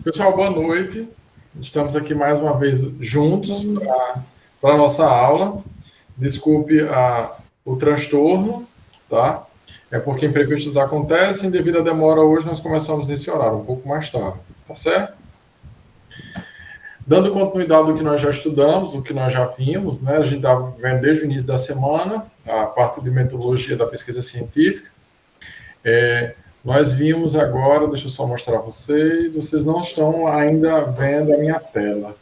Pessoal, boa noite. Estamos aqui mais uma vez juntos para a nossa aula. Desculpe o transtorno, tá? É porque imprevistos acontecem. Devido à demora hoje, nós começamos nesse horário, um pouco mais tarde, tá certo? Dando continuidade ao que nós já estudamos, o que nós já vimos, né? A gente está vendo desde o início da semana a parte de metodologia da pesquisa científica. Nós vimos agora, deixa eu só mostrar a vocês. Vocês não estão ainda vendo a minha tela.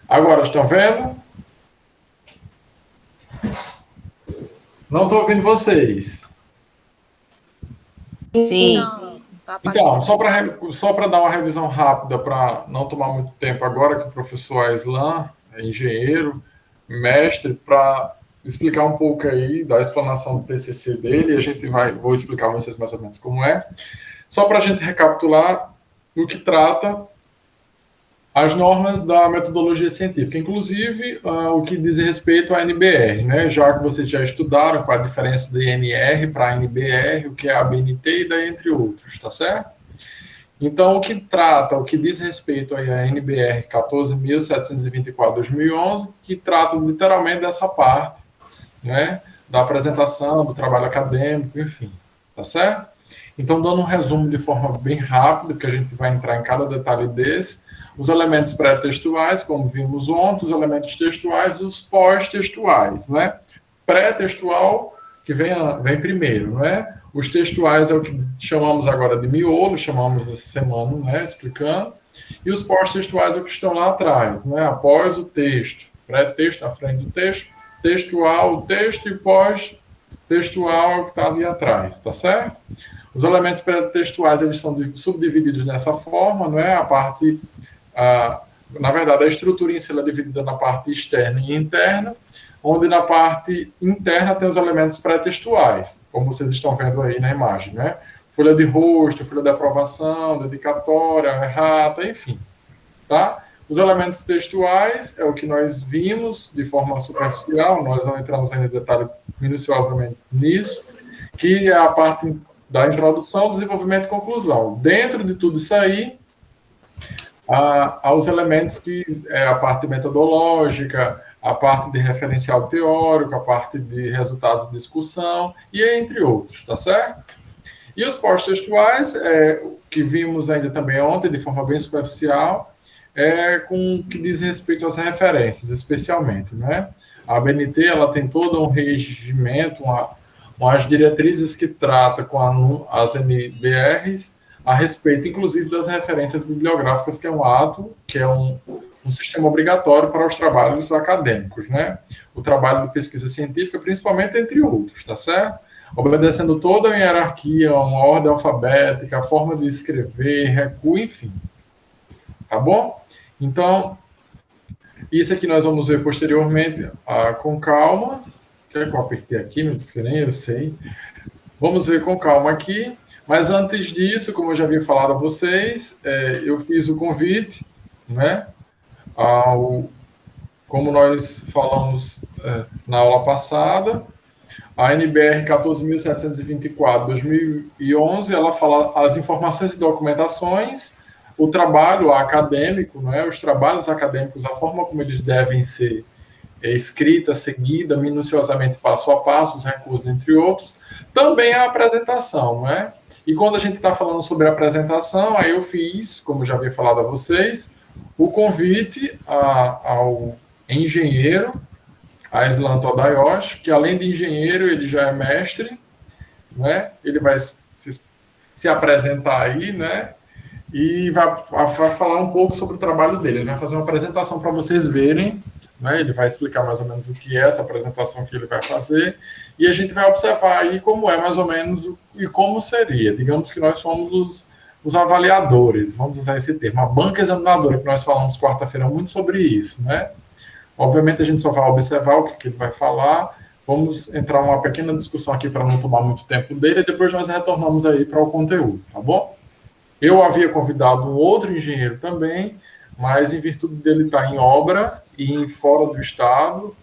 Agora, estão vendo? Não estou ouvindo vocês. Sim. Não, tá Então, aparecendo. só para dar uma revisão rápida, para não tomar muito tempo agora, que o professor Aislan é engenheiro, mestre, para explicar um pouco aí da explanação do TCC dele, e vou explicar a vocês mais ou menos como é. Só para a gente recapitular o que trata as normas da metodologia científica, inclusive o que diz respeito à NBR, né? Já que vocês já estudaram qual a diferença da INR para a NBR, o que é a ABNT e daí entre outros, tá certo? Então, o que diz respeito à NBR 14.724/2011, que trata literalmente dessa parte, né? Da apresentação, do trabalho acadêmico, enfim, tá certo? Então, dando um resumo de forma bem rápida, porque a gente vai entrar em cada detalhe desse, os elementos pré-textuais, como vimos ontem, os elementos textuais e os pós-textuais, né? Pré-textual, que vem primeiro, né? Os textuais é o que chamamos agora de miolo, chamamos essa semana, né, explicando, e os pós-textuais é o que estão lá atrás, né, após o texto, pré-texto na frente do texto, textual, o texto, e pós-textual é o que está ali atrás, tá certo? Os elementos pré-textuais, eles são subdivididos nessa forma, não é? Na verdade, a estrutura em si é dividida na parte externa e interna, onde na parte interna tem os elementos pré-textuais, como vocês estão vendo aí na imagem, né? Folha de rosto, folha de aprovação, dedicatória, errata, enfim, tá? Os elementos textuais é o que nós vimos de forma superficial, nós não entramos ainda em detalhe minuciosamente nisso, que é a parte da introdução, desenvolvimento e conclusão. Dentro de tudo isso aí, aos elementos que é a parte metodológica, a parte de referencial teórico, a parte de resultados de discussão, e entre outros, tá certo? E os pós-textuais, que vimos ainda também ontem, de forma bem superficial, com o que diz respeito às referências, especialmente, né? A ABNT, ela tem todo um regimento, umas diretrizes que trata com as NBRs a respeito, inclusive, das referências bibliográficas, que é um ato, que é um sistema obrigatório para os trabalhos acadêmicos, né? O trabalho de pesquisa científica, principalmente, entre outros, tá certo? Obedecendo toda a hierarquia, uma ordem alfabética, a forma de escrever, recuo, enfim. Tá bom? Então, isso aqui nós vamos ver posteriormente com calma. Quer que eu apertei aqui? Não disse que nem eu sei. Vamos ver com calma aqui. Mas antes disso, como eu já havia falado a vocês, eu fiz o convite, né? Como nós falamos na aula passada, a NBR 14.724/2011, ela fala as informações e documentações, o trabalho acadêmico, né? Os trabalhos acadêmicos, a forma como eles devem ser escrita, seguida, minuciosamente, passo a passo, os recursos, entre outros. Também a apresentação, não é? E quando a gente está falando sobre a apresentação, aí eu fiz, como já havia falado a vocês, o convite ao engenheiro, Aislan Todayoshi, que além de engenheiro, ele já é mestre, né? Ele vai se apresentar aí, né? E vai falar um pouco sobre o trabalho dele. Ele vai fazer uma apresentação para vocês verem, né? Ele vai explicar mais ou menos o que é essa apresentação que ele vai fazer, e a gente vai observar aí como é mais ou menos e como seria. Digamos que nós somos os avaliadores, vamos usar esse termo, a banca examinadora, que nós falamos quarta-feira muito sobre isso, né? Obviamente a gente só vai observar o que ele vai falar, vamos entrar uma pequena discussão aqui para não tomar muito tempo dele, e depois nós retornamos aí para o conteúdo, tá bom? Eu havia convidado um outro engenheiro também, mas em virtude dele estar em obra e fora do estado,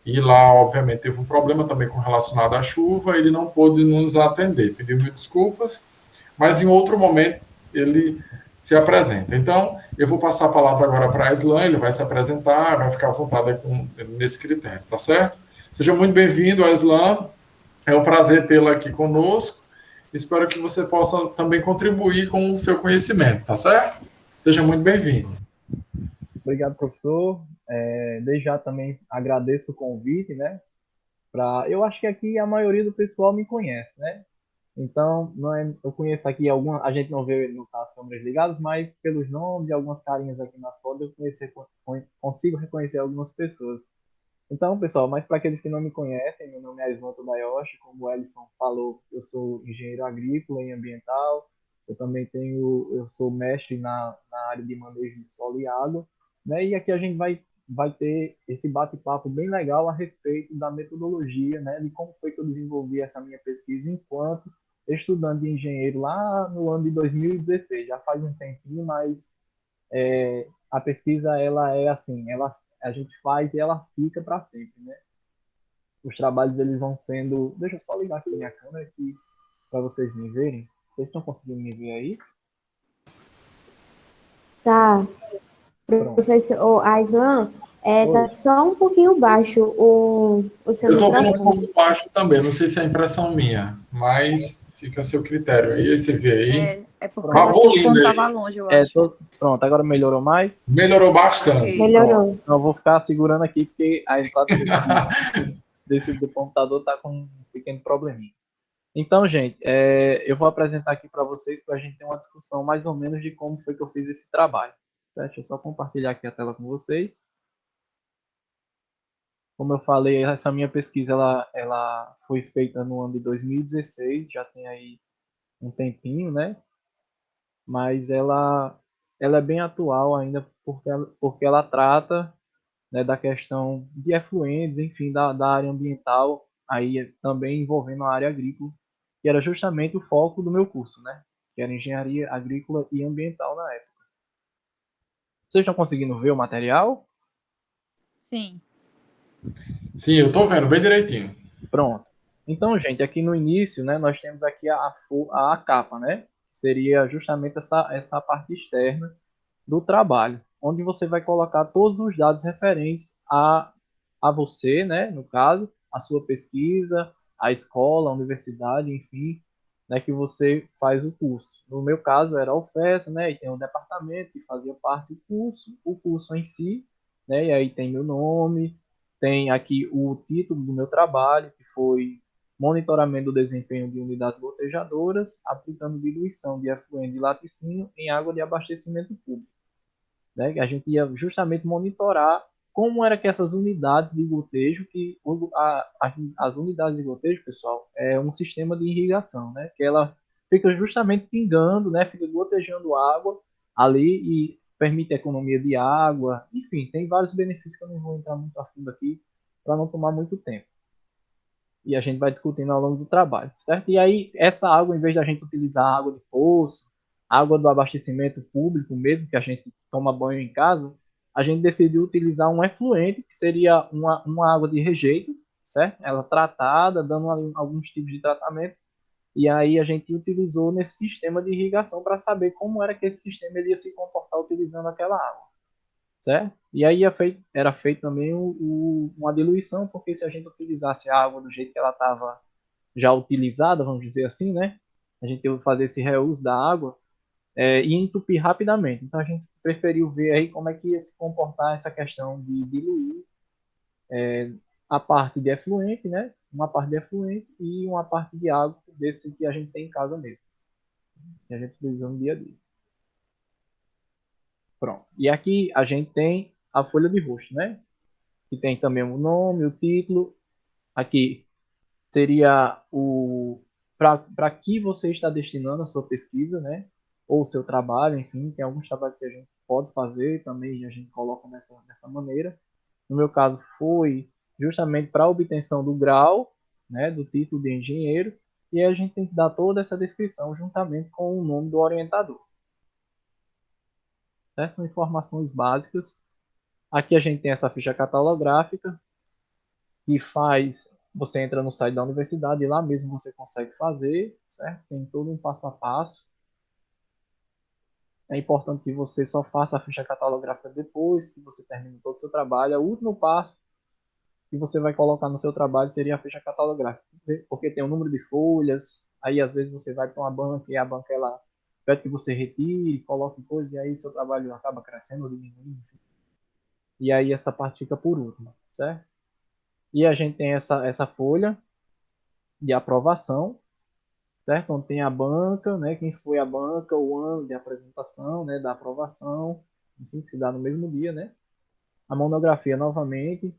e lá, obviamente, teve um problema também com relacionado à chuva, ele não pôde nos atender, pediu mil desculpas, mas em outro momento ele se apresenta. Então, eu vou passar a palavra agora para a Islan, ele vai se apresentar, vai ficar à vontade nesse critério, tá certo? Seja muito bem-vindo, Islan, é um prazer tê-la aqui conosco, espero que você possa também contribuir com o seu conhecimento, tá certo? Seja muito bem-vindo. Obrigado, professor. Desde já também agradeço o convite, né? Eu acho que aqui a maioria do pessoal me conhece, né? Então, não é, eu conheço aqui alguma, a gente não vê no caso as câmeras ligadas, mas pelos nomes e algumas carinhas aqui nas fotos consigo reconhecer algumas pessoas. Então, pessoal, mas para aqueles que não me conhecem, meu nome é Ismanto Dayoshi, como o Ellison falou, eu sou engenheiro agrícola e ambiental, eu sou mestre na área de manejo de solo e água, né? E aqui a gente vai ter esse bate-papo bem legal a respeito da metodologia, né? De como foi que eu desenvolvi essa minha pesquisa enquanto estudante de engenheiro lá no ano de 2016. Já faz um tempinho, mas a pesquisa ela é assim, a gente faz e ela fica para sempre, né? Os trabalhos eles vão sendo, deixa eu só ligar aqui minha câmera aqui para vocês me verem. Vocês estão conseguindo me ver aí? Tá, Pronto. professor Aislan, tá Oi. só um pouquinho baixo o seu Eu estou vendo um microfone. pouco baixo também, não sei se é impressão minha, mas fica a seu critério aí, você vê aí. É por Tá Pronto. causa que o abolindo fone aí. tava longe, eu acho. Pronto, agora melhorou mais? Melhorou bastante. Ok. Pronto. Melhorou. Então eu vou ficar segurando aqui porque a entrada desse do computador tá com um pequeno probleminha. Então, gente, eu vou apresentar aqui para vocês para a gente ter uma discussão mais ou menos de como foi que eu fiz esse trabalho. Certo? Deixa eu só compartilhar aqui a tela com vocês. Como eu falei, essa minha pesquisa ela foi feita no ano de 2016, já tem aí um tempinho, né? Mas ela é bem atual ainda porque ela trata, né, da questão de efluentes, enfim, da área ambiental, aí também envolvendo a área agrícola, que era justamente o foco do meu curso, né? Que era engenharia agrícola e ambiental na época. Vocês estão conseguindo ver o material? Sim. Sim, eu estou vendo bem direitinho. Pronto. Então, gente, aqui no início, né, nós temos aqui a capa, né? Seria justamente essa parte externa do trabalho, onde você vai colocar todos os dados referentes a você, né, no caso, a sua pesquisa, a escola, a universidade, enfim, né, que você faz o curso. No meu caso era a UFES, né, e tem um departamento que fazia parte do curso, o curso em si, né, e aí tem meu nome, tem aqui o título do meu trabalho, que foi monitoramento do desempenho de unidades gotejadoras, aplicando diluição de efluente de laticínio em água de abastecimento público, né? A gente ia justamente monitorar como era que essas unidades de gotejo, as unidades de gotejo, pessoal, é um sistema de irrigação, né? Que ela fica justamente pingando, né? Fica gotejando água ali e permite economia de água. Enfim, tem vários benefícios que eu não vou entrar muito a fundo aqui para não tomar muito tempo. E a gente vai discutindo ao longo do trabalho, certo? E aí, essa água, em vez da gente utilizar água de poço, água do abastecimento público mesmo, que a gente toma banho em casa, a gente decidiu utilizar um efluente, que seria uma água de rejeito, certo? Ela tratada, dando ali alguns tipos de tratamento, e aí a gente utilizou nesse sistema de irrigação para saber como era que esse sistema ia se comportar utilizando aquela água, certo? E aí era feito também uma diluição, porque se a gente utilizasse a água do jeito que ela estava já utilizada, vamos dizer assim, né? A gente ia fazer esse reuso da água e entupir rapidamente. Então a gente preferiu ver aí como é que ia se comportar essa questão de diluir a parte de efluente, né? Uma parte de efluente e uma parte de água desse que a gente tem em casa mesmo, que a gente utiliza no dia a dia. Pronto. E aqui a gente tem a folha de rosto, né? Que tem também o nome, o título. Aqui seria o para que você está destinando a sua pesquisa, né? Ou o seu trabalho, enfim, tem alguns trabalhos que a gente pode fazer também, a gente coloca dessa maneira. No meu caso, foi justamente para a obtenção do grau, né, do título de engenheiro, e aí a gente tem que dar toda essa descrição juntamente com o nome do orientador. Essas são informações básicas. Aqui a gente tem essa ficha catalográfica, que faz, você entra no site da universidade e lá mesmo você consegue fazer, certo? Tem todo um passo a passo. É importante que você só faça a ficha catalográfica depois que você termine todo o seu trabalho. O último passo que você vai colocar no seu trabalho seria a ficha catalográfica, porque tem o número de folhas, aí às vezes você vai para uma banca e a banca ela pede que você retire, coloque coisa, e aí seu trabalho acaba crescendo ou diminuindo. E aí essa parte fica por último, certo? E a gente tem essa folha de aprovação, certo? Onde tem a banca, né? Quem foi a banca, o ano de apresentação, né? Da aprovação, enfim, que se dá no mesmo dia, né? A monografia novamente,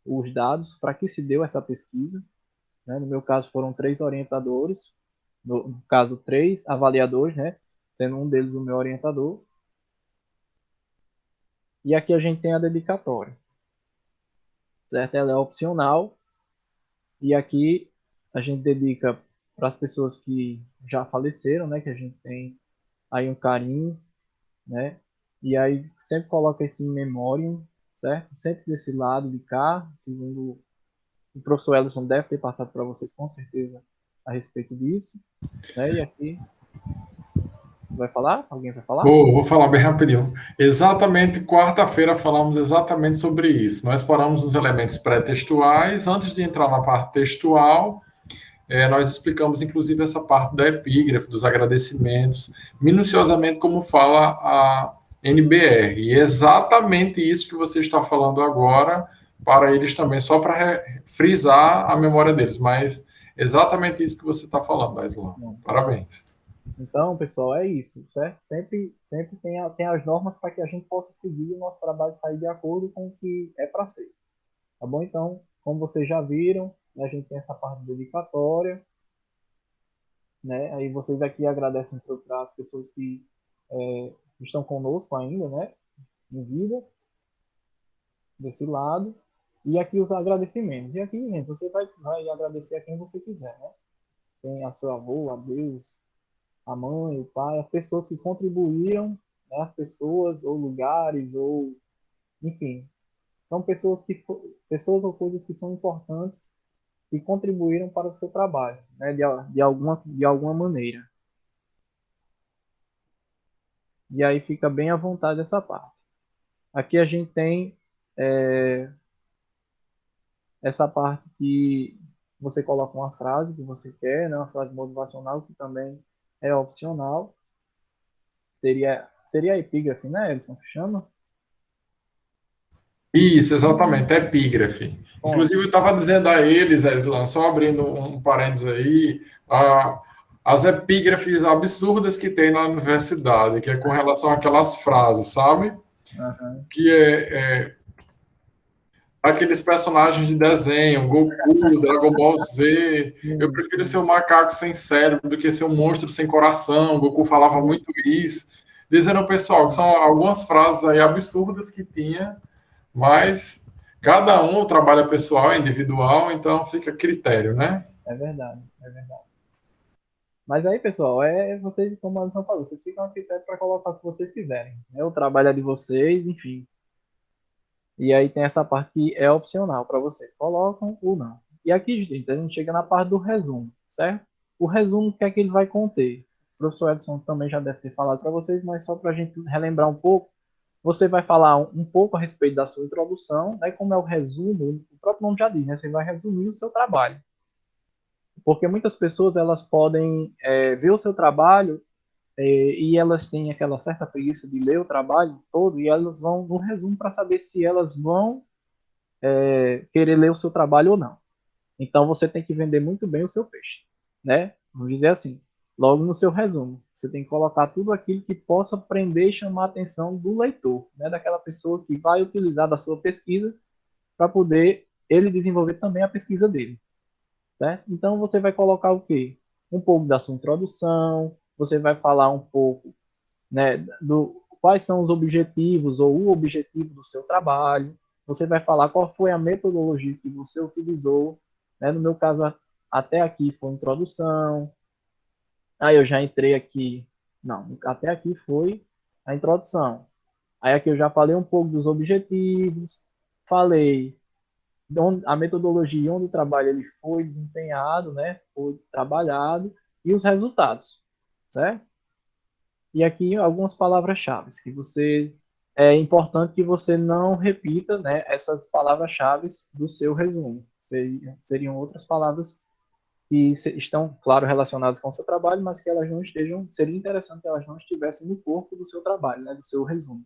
os dados, para que se deu essa pesquisa, né? No meu caso foram 3 orientadores, no caso 3 avaliadores, né? Sendo um deles o meu orientador. E aqui a gente tem a dedicatória, certo? Ela é opcional e aqui a gente dedica para as pessoas que já faleceram, né? Que a gente tem aí um carinho, né? E aí sempre coloca esse in memoriam, certo? Sempre desse lado de cá, segundo o professor Ellison deve ter passado para vocês com certeza a respeito disso, né? E aqui vai falar? Alguém vai falar? Vou falar bem rapidinho. Exatamente, quarta-feira falamos exatamente sobre isso. Nós paramos nos elementos pré-textuais. Antes de entrar na parte textual, nós explicamos, inclusive, essa parte da epígrafe, dos agradecimentos, minuciosamente como fala a NBR. E é exatamente isso que você está falando agora para eles também, só para frisar a memória deles. Mas exatamente isso que você está falando, Aislan. Parabéns. Então, pessoal, é isso, certo? Sempre tem as normas para que a gente possa seguir o nosso trabalho sair de acordo com o que é para ser. Tá bom? Então, como vocês já viram, a gente tem essa parte dedicatória, né? Aí vocês aqui agradecem para as pessoas que estão conosco ainda, né? Em vida, desse lado. E aqui os agradecimentos. E aqui, gente, você vai agradecer a quem você quiser, né? Tem a seu avô, a Deus, a mãe, o pai, as pessoas que contribuíram, né? As pessoas ou lugares ou, enfim, são pessoas ou coisas que são importantes e contribuíram para o seu trabalho, né? De alguma maneira. E aí fica bem à vontade essa parte. Aqui a gente tem essa parte que você coloca uma frase que você quer, né? Uma frase motivacional que também é opcional. Seria a epígrafe, né, Edson? Que chama? Isso, exatamente, é epígrafe. Bom, Inclusive, eu estava dizendo a eles, Eslan, só abrindo um parênteses aí, as epígrafes absurdas que tem na universidade, que é com relação àquelas frases, sabe? uhum. Que é aqueles personagens de desenho, Goku, Dragon Ball Z. Eu prefiro ser um macaco sem cérebro do que ser um monstro sem coração. Goku falava muito isso. Dizendo ao pessoal que são algumas frases aí absurdas que tinha, mas cada um, o trabalho é pessoal, é individual, então fica a critério, né? É verdade, é verdade. Mas aí, pessoal, vocês, como a Alisson falou, vocês ficam a critério para colocar o que vocês quiserem. Né? O trabalho é de vocês, enfim. E aí tem essa parte que é opcional para vocês. Colocam ou não. E aqui, gente, a gente chega na parte do resumo, certo? O resumo, o que é que ele vai conter? O professor Edson também já deve ter falado para vocês, mas só para a gente relembrar um pouco, você vai falar um pouco a respeito da sua introdução, né? Como é o resumo, o próprio nome já diz, né? Você vai resumir o seu trabalho. Porque muitas pessoas, elas podem ver o seu trabalho e elas têm aquela certa preguiça de ler o trabalho todo e elas vão no resumo para saber se elas vão querer ler o seu trabalho ou não. Então você tem que vender muito bem o seu peixe, né? Vamos dizer assim. Logo no seu resumo, você tem que colocar tudo aquilo que possa prender e chamar a atenção do leitor, né? Daquela pessoa que vai utilizar da sua pesquisa para poder ele desenvolver também a pesquisa dele, certo? Então você vai colocar o quê? Um pouco da sua introdução, você vai falar um pouco, né, do quais são os objetivos ou o objetivo do seu trabalho. Você vai falar qual foi a metodologia que você utilizou, né? No meu caso, até aqui foi introdução. Aí eu já entrei aqui, não, até aqui foi a introdução. Aí aqui eu já falei um pouco dos objetivos, falei a metodologia onde o trabalho ele foi desempenhado, né, foi trabalhado, e os resultados, certo? E aqui algumas palavras-chave que você é importante que você não repita, né, essas palavras-chave do seu resumo. Seriam outras palavras que estão, claro, relacionadas com o seu trabalho, mas que elas não estejam, seria interessante que elas não estivessem no corpo do seu trabalho, né, do seu resumo.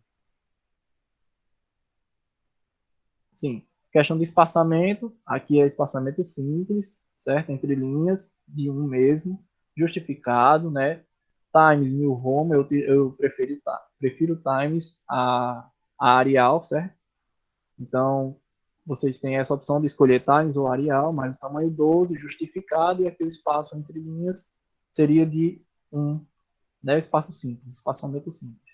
Sim, questão de espaçamento, aqui é espaçamento simples, certo? Entre linhas, de um mesmo, justificado, né? Times New Home, eu prefiro Times a Arial, certo? Então, vocês têm essa opção de escolher Times ou Arial, mas o tamanho 12, justificado, e aqui o espaço entre linhas seria de um, né? Espaço simples, espaçamento simples.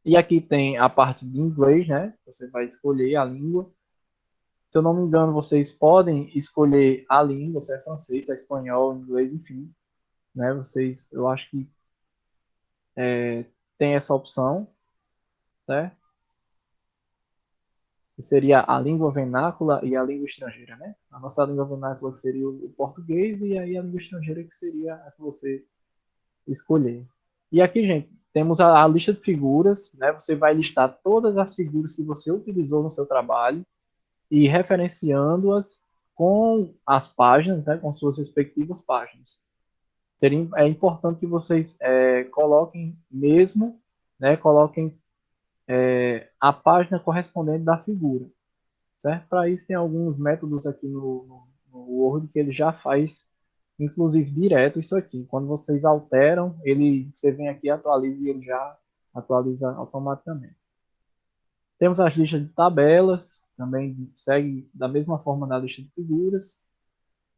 E aqui tem a parte de inglês, né? Você vai escolher a língua. Se eu não me engano, vocês podem escolher a língua, se é francês, se é espanhol, inglês, enfim, né? Vocês, eu acho que tem essa opção, certo? Que seria a língua vernácula e a língua estrangeira, né? A nossa língua vernácula seria o português e aí a língua estrangeira que seria a que você escolher. E aqui, gente, temos a lista de figuras, né? Você vai listar todas as figuras que você utilizou no seu trabalho e referenciando-as com as páginas, né, com suas respectivas páginas. É importante que vocês coloquem mesmo, né, coloquem a página correspondente da figura, certo? Para isso tem alguns métodos aqui no Word que ele já faz, inclusive direto isso aqui. Quando vocês alteram, você vem aqui, atualiza e ele já atualiza automaticamente. Temos as listas de tabelas, também segue da mesma forma da lista de figuras,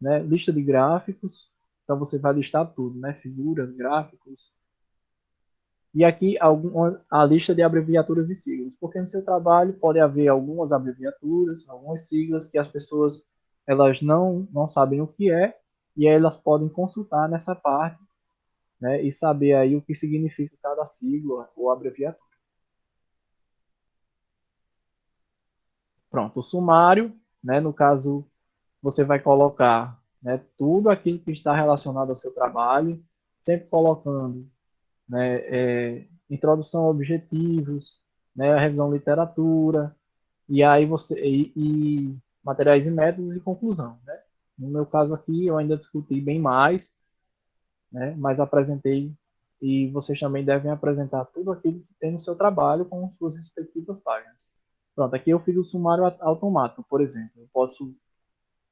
né? Lista de gráficos, então você vai listar tudo, né? Figuras, gráficos. E aqui a lista de abreviaturas e siglas, porque no seu trabalho pode haver algumas abreviaturas, algumas siglas que as pessoas elas não sabem o que é, e aí elas podem consultar nessa parte, né? E saber aí o que significa cada sigla ou abreviatura. Pronto, o sumário, né? No caso, você vai colocar, né, tudo aquilo que está relacionado ao seu trabalho, sempre colocando, né, introdução a objetivos, né, a revisão de literatura, e aí e materiais e métodos e conclusão, né? No meu caso aqui, eu ainda discuti bem mais, né, mas apresentei, e vocês também devem apresentar tudo aquilo que tem no seu trabalho com suas respectivas páginas. Pronto, aqui eu fiz o sumário automático, por exemplo. Eu posso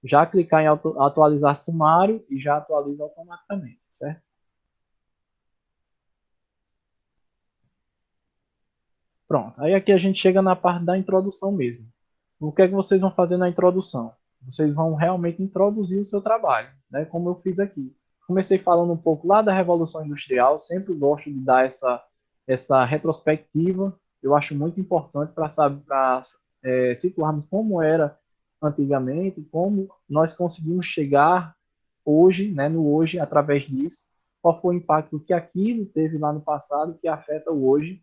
já clicar em atualizar sumário e já atualiza automaticamente, certo? Pronto. Aí aqui a gente chega na parte da introdução mesmo. O que é que vocês vão fazer na introdução? Vocês vão realmente introduzir o seu trabalho, né? Como eu fiz aqui. Comecei falando um pouco lá da Revolução Industrial, sempre gosto de dar essa retrospectiva. Eu acho muito importante para situarmos como era antigamente, como nós conseguimos chegar hoje, né, no hoje, através disso, qual foi o impacto que aquilo teve lá no passado que afeta o hoje,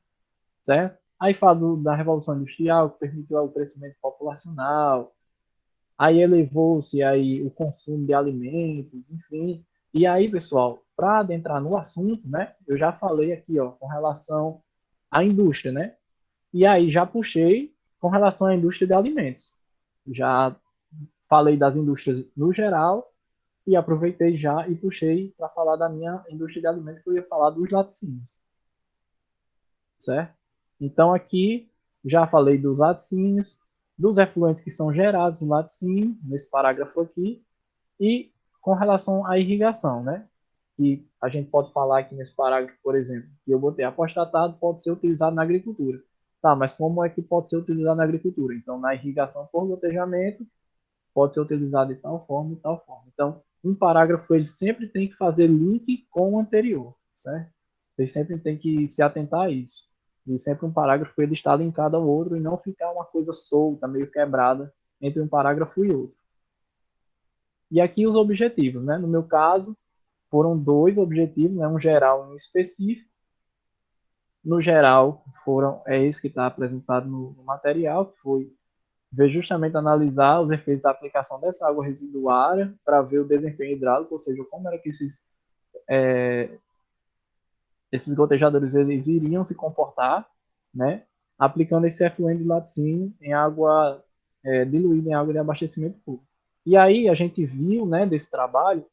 certo? Aí fala da Revolução Industrial, que permitiu o crescimento populacional, aí elevou-se aí o consumo de alimentos, enfim. E aí, pessoal, para adentrar no assunto, né, eu já falei aqui, ó, com relação à indústria, né? E aí já puxei com relação à indústria de alimentos. Já falei das indústrias no geral e aproveitei já e puxei para falar da minha indústria de alimentos, que eu ia falar dos laticínios, certo? Então aqui já falei dos laticínios, dos efluentes que são gerados no laticínio, nesse parágrafo aqui, e com relação à irrigação, né? Que a gente pode falar aqui nesse parágrafo, por exemplo, que eu botei apostatado pode ser utilizado na agricultura. Tá, mas como é que pode ser utilizado na agricultura? Então, na irrigação por gotejamento, pode ser utilizado de tal forma e tal forma. Então, um parágrafo ele sempre tem que fazer link com o anterior, certo? Ele sempre tem que se atentar a isso. E sempre um parágrafo ele está linkado ao outro e não ficar uma coisa solta, meio quebrada entre um parágrafo e outro. E aqui os objetivos, né? No meu caso, foram dois objetivos, né? Um geral e um específico. No geral, é esse que está apresentado no material, que foi ver justamente analisar os efeitos da aplicação dessa água residuária para ver o desempenho hidráulico, ou seja, como era que esses gotejadores eles iriam se comportar, né, aplicando esse efluente de laticínio em água diluída em água de abastecimento público. E aí a gente viu, né, desse trabalho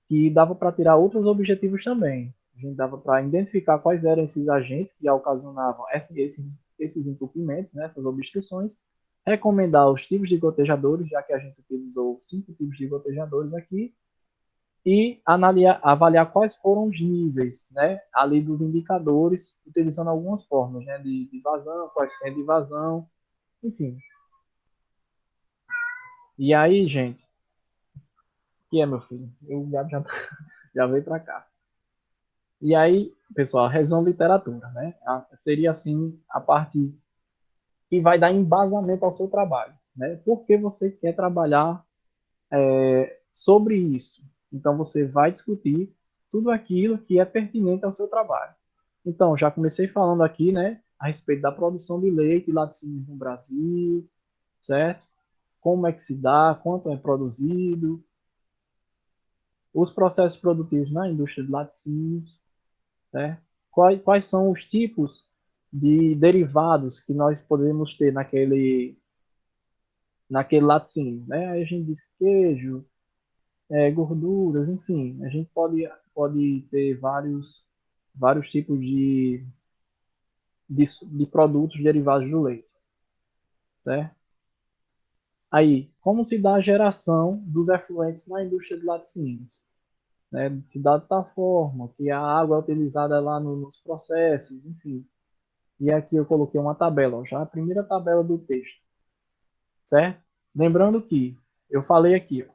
que dava para tirar outros objetivos também. A gente dava para identificar quais eram esses agentes que ocasionavam esses entupimentos, né, essas obstruções, recomendar os tipos de gotejadores, já que a gente utilizou 5 tipos de gotejadores aqui, e avaliar quais foram os níveis, né, ali dos indicadores, utilizando algumas formas, né, de vazão, coeficiente de vazão, enfim. E aí, gente, que é, meu filho? Eu já veio para cá. E aí, pessoal, revisão de literatura, né? Seria assim a parte que vai dar embasamento ao seu trabalho, né? Por que você quer trabalhar sobre isso? Então você vai discutir tudo aquilo que é pertinente ao seu trabalho. Então, já comecei falando aqui, né, a respeito da produção de leite e laticínios no Brasil, certo? Como é que se dá, quanto é produzido, os processos produtivos na indústria de laticínios, né? Quais são os tipos de derivados que nós podemos ter naquele laticínio, né? Aí a gente diz queijo, gorduras, enfim, a gente pode ter vários tipos de produtos derivados do leite, certo? Aí, como se dá a geração dos efluentes na indústria de laticínios? Né? Se dá de tal forma que a água é utilizada lá nos processos, enfim. E aqui eu coloquei uma tabela, ó, já a primeira tabela do texto, certo? Lembrando que eu falei aqui, ó,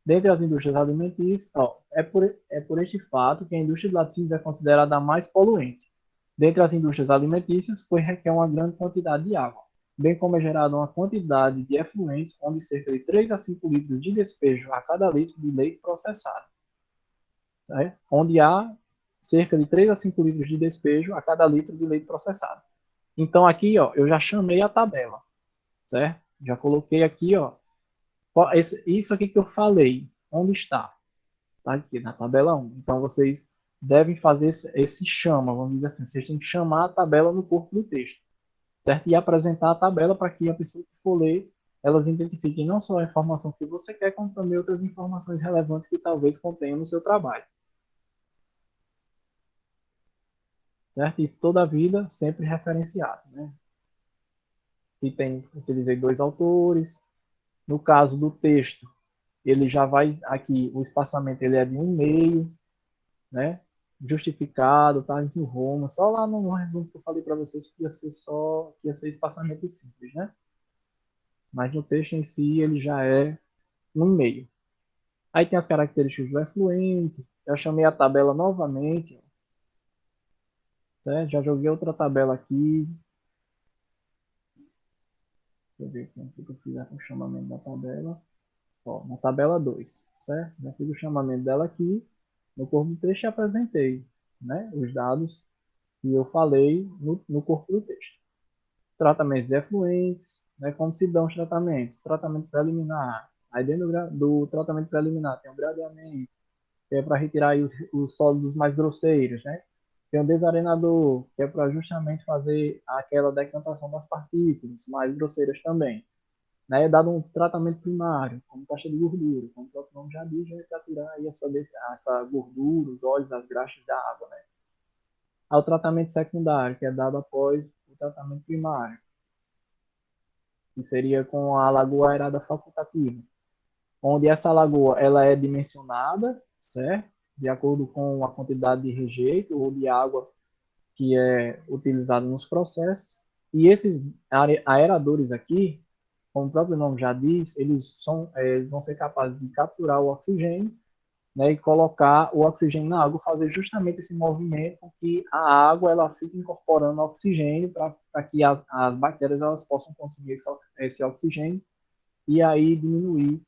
dentre as indústrias alimentícias, ó, é por este fato que a indústria de laticínios é considerada a mais poluente. Dentre as indústrias alimentícias, pois requer uma grande quantidade de água, bem como é gerada uma quantidade de efluentes, onde cerca de 3 a 5 litros de despejo a cada litro de leite processado. Certo? Onde há cerca de 3 a 5 litros de despejo a cada litro de leite processado. Então aqui, ó, eu já chamei a tabela, certo? Já coloquei aqui, ó, isso aqui que eu falei, onde está? Tá aqui na tabela 1. Então vocês devem fazer esse chama, vamos dizer assim, vocês têm que chamar a tabela no corpo do texto, certo? E apresentar a tabela para que a pessoa que for ler, elas identifiquem não só a informação que você quer, como também outras informações relevantes que talvez contenham no seu trabalho, certo? E toda a vida sempre referenciado, né? E utilizei 2 autores. No caso do texto, ele já vai aqui, o espaçamento ele é de 1,5, né? Justificado, tá em Roma. Só lá no resumo que eu falei para vocês que ia ser espaçamento simples, né? Mas no texto em si ele já é 1,5. Aí tem as características do efluente. Eu chamei a tabela novamente, certo? Já joguei outra tabela aqui. Deixa eu ver como que eu fiz o chamamento da tabela. Ó, na tabela 2, certo? Já fiz o chamamento dela aqui. No corpo do texto apresentei, né, os dados que eu falei no corpo do texto. Tratamentos efluentes, né, como se dão os tratamentos. Tratamento preliminar. Aí dentro do tratamento preliminar tem o gradeamento, que é para retirar aí os sólidos mais grosseiros, né? Tem o desarenador, que é para justamente fazer aquela decantação das partículas mais grosseiras também. Né? É dado um tratamento primário, como taxa de gordura, como o próprio nome já diz, é para tirar aí essa gordura, os óleos, as graxas da água, né? Há o tratamento secundário, que é dado após o tratamento primário, que seria com a lagoa aerada facultativa, onde essa lagoa ela é dimensionada, certo? De acordo com a quantidade de rejeito ou de água que é utilizada nos processos. E esses aeradores aqui, como o próprio nome já diz, eles vão ser capazes de capturar o oxigênio, né, e colocar o oxigênio na água, fazer justamente esse movimento com que a água ela fique incorporando oxigênio para que as bactérias elas possam consumir esse oxigênio e aí diminuir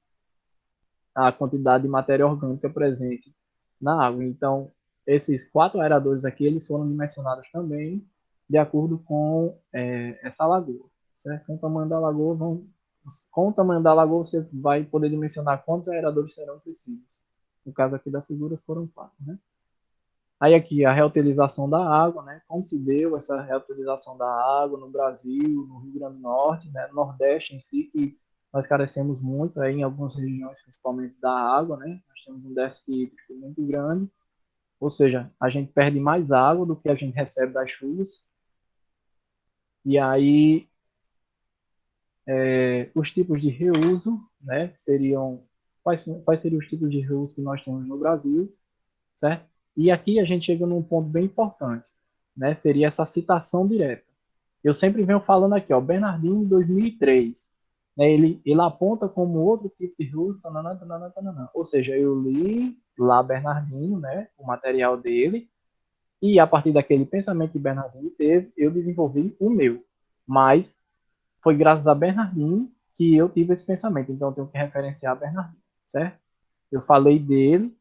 a quantidade de matéria orgânica presente na água. Então, esses 4 aeradores aqui, eles foram dimensionados também de acordo com essa lagoa, certo? Com o tamanho da lagoa, com o tamanho da lagoa, você vai poder dimensionar quantos aeradores serão precisos. No caso aqui da figura, foram 4, né? Aí aqui a reutilização da água, né? Como se deu essa reutilização da água no Brasil, no Rio Grande do Norte, né? No Nordeste em si, que nós carecemos muito, aí em algumas regiões, principalmente da água, né? Nós temos um déficit hídrico muito grande, ou seja, a gente perde mais água do que a gente recebe das chuvas. E aí, os tipos de reuso, né? Seriam, quais seriam os tipos de reuso que nós temos no Brasil, certo? E aqui a gente chega num ponto bem importante, né? Seria essa citação direta. Eu sempre venho falando aqui, ó, Bernardino, 2003, né? Ele aponta como outro tipo de reuso, tananã, tananã, tananã. Ou seja, eu li lá Bernardino, né? O material dele, e a partir daquele pensamento que Bernardino teve, eu desenvolvi o meu. Mas foi graças a Bernardino que eu tive esse pensamento. Então eu tenho que referenciar Bernardino, certo? Eu falei dele,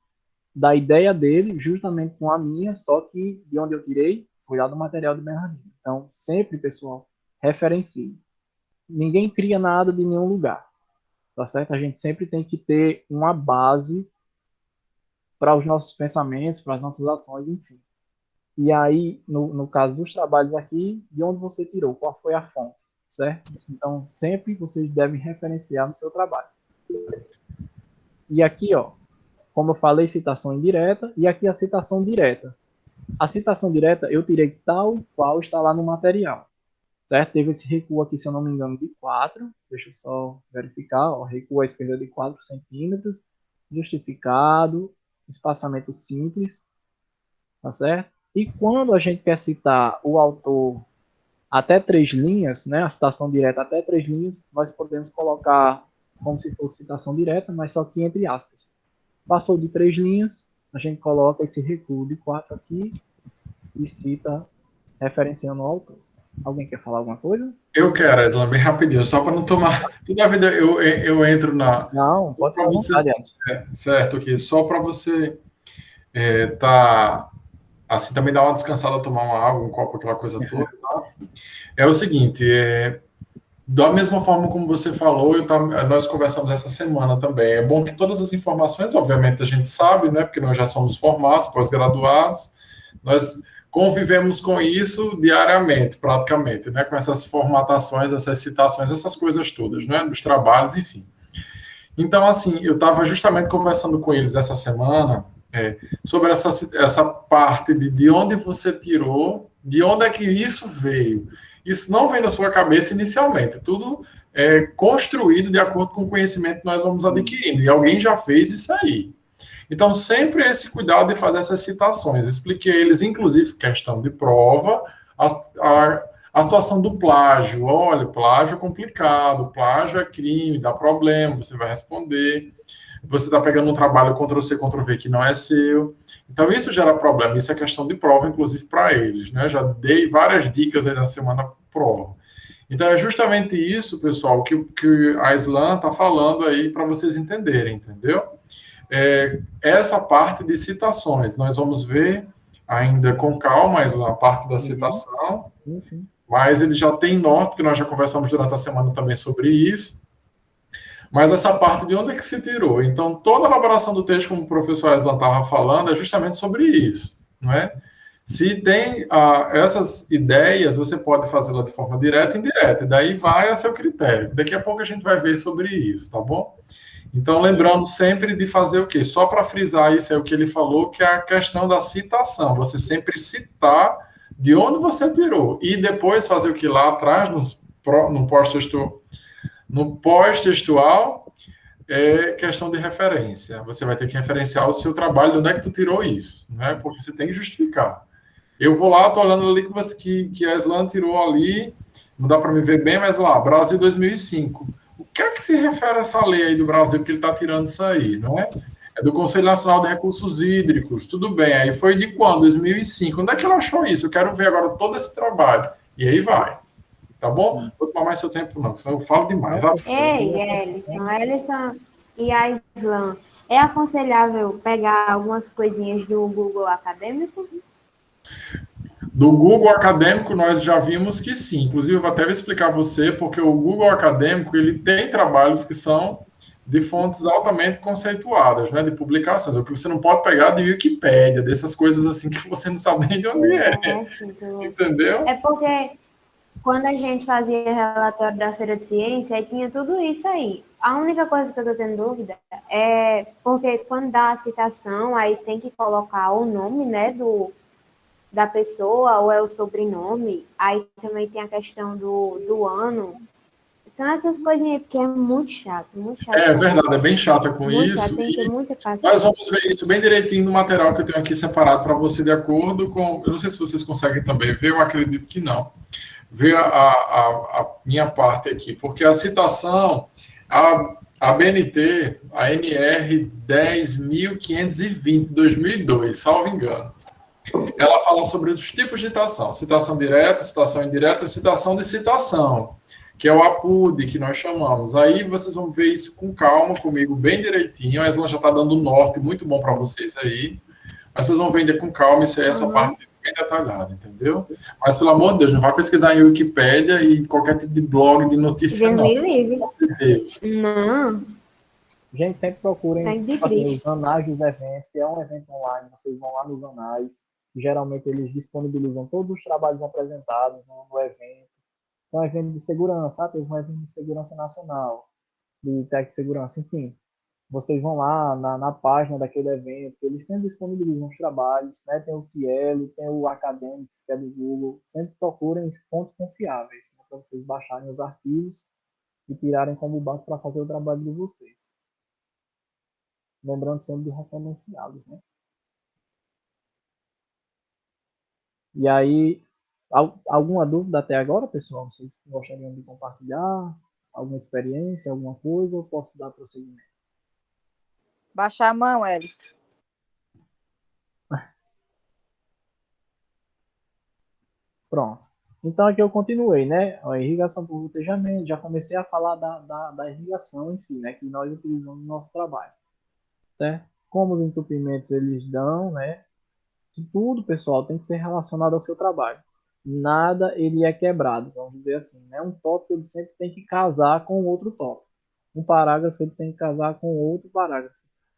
da ideia dele, justamente com a minha, só que de onde eu tirei foi lá do material de Bernardino. Então, sempre, pessoal, referencie. Ninguém cria nada de nenhum lugar, tá certo? A gente sempre tem que ter uma base para os nossos pensamentos, para as nossas ações, enfim. E aí, no caso dos trabalhos aqui, de onde você tirou? Qual foi a fonte? Certo? Então, sempre vocês devem referenciar no seu trabalho. E aqui, ó, como eu falei, citação indireta, e aqui a citação direta. A citação direta eu tirei tal qual está lá no material, certo? Teve esse recuo aqui, se eu não me engano, de 4, deixa eu só verificar, ó, recuo à esquerda de 4 centímetros, justificado, espaçamento simples, tá certo? E quando a gente quer citar o autor até 3 linhas, né, a citação direta até 3 linhas, nós podemos colocar como se fosse citação direta, mas só que entre aspas. Passou de 3 linhas, a gente coloca esse recuo de 4 aqui e cita referenciando o autor. Alguém quer falar alguma coisa? Eu quero, Isla, bem rapidinho, só para não tomar. Toda a vida eu entro na. Não, pode falar à vontade, Anderson. Certo, aqui, só para você tá assim, também dar uma descansada, tomar uma água, um copo, aquela coisa toda. Tá? É o seguinte, da mesma forma como você falou, nós conversamos essa semana também. É bom que todas as informações, obviamente, a gente sabe, né? Porque nós já somos formados, pós-graduados, nós convivemos com isso diariamente, praticamente, né? Com essas formatações, essas citações, essas coisas todas, né? Dos trabalhos, enfim. Então, assim, eu estava justamente conversando com eles essa semana sobre essa parte de onde você tirou, de onde é que isso veio. Isso não vem da sua cabeça inicialmente, tudo é construído de acordo com o conhecimento que nós vamos adquirindo, e alguém já fez isso aí. Então, sempre esse cuidado de fazer essas citações. Expliquei a eles, inclusive, questão de prova, a situação do plágio. Olha, plágio é complicado, plágio é crime, dá problema, você vai responder. Você está pegando um trabalho Ctrl-C, Ctrl-V que não é seu. Então, isso gera problema. Isso é questão de prova, inclusive, para eles. Né? Já dei várias dicas aí na semana prova. Então, é justamente isso, pessoal, que a Islan está falando aí para vocês entenderem, entendeu? Essa parte de citações. Nós vamos ver ainda com calma, Islan, a parte da citação. Sim. Mas ele já tem norte, porque nós já conversamos durante a semana também sobre isso. Mas essa parte de onde é que se tirou? Então, toda a elaboração do texto, como o professor Aslan estava falando, é justamente sobre isso, não é? Se tem essas ideias, você pode fazê-la de forma direta e indireta, e daí vai a seu critério. Daqui a pouco a gente vai ver sobre isso, tá bom? Então, lembrando sempre de fazer o quê? Só para frisar isso, é o que ele falou, que é a questão da citação. Você sempre de onde você tirou. E depois fazer o que lá atrás, no pós-textual, é questão de referência. Você vai ter que referenciar o seu trabalho, de onde é que tu tirou isso, né? Porque você tem que justificar. Eu vou lá, estou olhando ali que a Islan tirou ali, não dá para me ver bem, mas lá, Brasil 2005. O que é que se refere a essa lei aí do Brasil que ele está tirando isso aí, não é? É do Conselho Nacional de Recursos Hídricos, tudo bem. Aí foi de quando? 2005. Onde é que ele achou isso? Eu quero ver agora todo esse trabalho. E aí vai. Tá bom? Vou tomar mais seu tempo, não, senão eu falo demais. Ei, Ellison e a Islan, é aconselhável pegar algumas coisinhas do Google Acadêmico? Do Google Acadêmico, nós já vimos que sim. Inclusive, eu vou até explicar a você, porque o Google Acadêmico ele tem trabalhos que são de fontes altamente conceituadas, né, de publicações. O que você não pode pegar de Wikipédia, dessas coisas assim que você não sabe nem de onde é, É, tipo, entendeu? é porque quando a gente fazia relatório da Feira de Ciência, aí tinha tudo isso aí. A única coisa que eu tô tendo dúvida é porque quando dá a citação, aí tem que colocar o nome, né, da pessoa ou é o sobrenome. Aí também tem a questão do ano. São essas coisinhas porque é muito chato É fazer verdade, é isso. bem chata com Muito chato, isso. tem que ter muita Nós paciência. vamos ver isso bem direitinho no material que eu tenho aqui separado para você, de acordo com. Eu não sei se vocês conseguem também ver, eu acredito que não. Ver a minha parte aqui, porque a citação, a BNT, a NR 10.520, 2002, salvo engano, ela fala sobre os tipos de citação: citação direta, citação indireta, citação de citação, que é o APUD, que nós chamamos. Aí vocês vão ver isso com calma comigo, bem direitinho. A Eslan já está dando um norte muito bom para vocês aí. Mas vocês vão vender com calma isso aí, essa Uhum. parte bem detalhada, entendeu? Mas, pelo amor de Deus, não vá pesquisar em Wikipédia e qualquer tipo de blog de notícia, Deus não. me livre. Meu Deus. Não, Gente, sempre procurem, tem de tipo assim, os triste. anais dos eventos. Se é um evento online, vocês vão lá nos anais. Geralmente eles disponibilizam todos os trabalhos apresentados no evento. São eventos de segurança, teve um evento de segurança nacional, de tech segurança, enfim. Vocês vão lá na página daquele evento, eles sempre disponibilizam os trabalhos, né? Tem o Cielo, tem o Academics, que é do Google. Sempre procurem fontes confiáveis, né? Para vocês baixarem os arquivos e tirarem como base para fazer o trabalho de vocês. Lembrando sempre de referenciá-los, né? E aí, alguma dúvida até agora, pessoal? Vocês gostariam de compartilhar alguma experiência, alguma coisa, ou posso dar prosseguimento? Baixar a mão, Elis. Pronto. Então aqui eu continuei, né? A irrigação por gotejamento, já comecei a falar da irrigação em si, né? Que nós utilizamos no nosso trabalho, certo? Como os entupimentos eles dão, né? Tudo, pessoal, tem que ser relacionado ao seu trabalho. Nada ele é quebrado, vamos dizer assim, né? Um tópico ele sempre tem que casar com outro tópico. Um parágrafo ele tem que casar com outro parágrafo.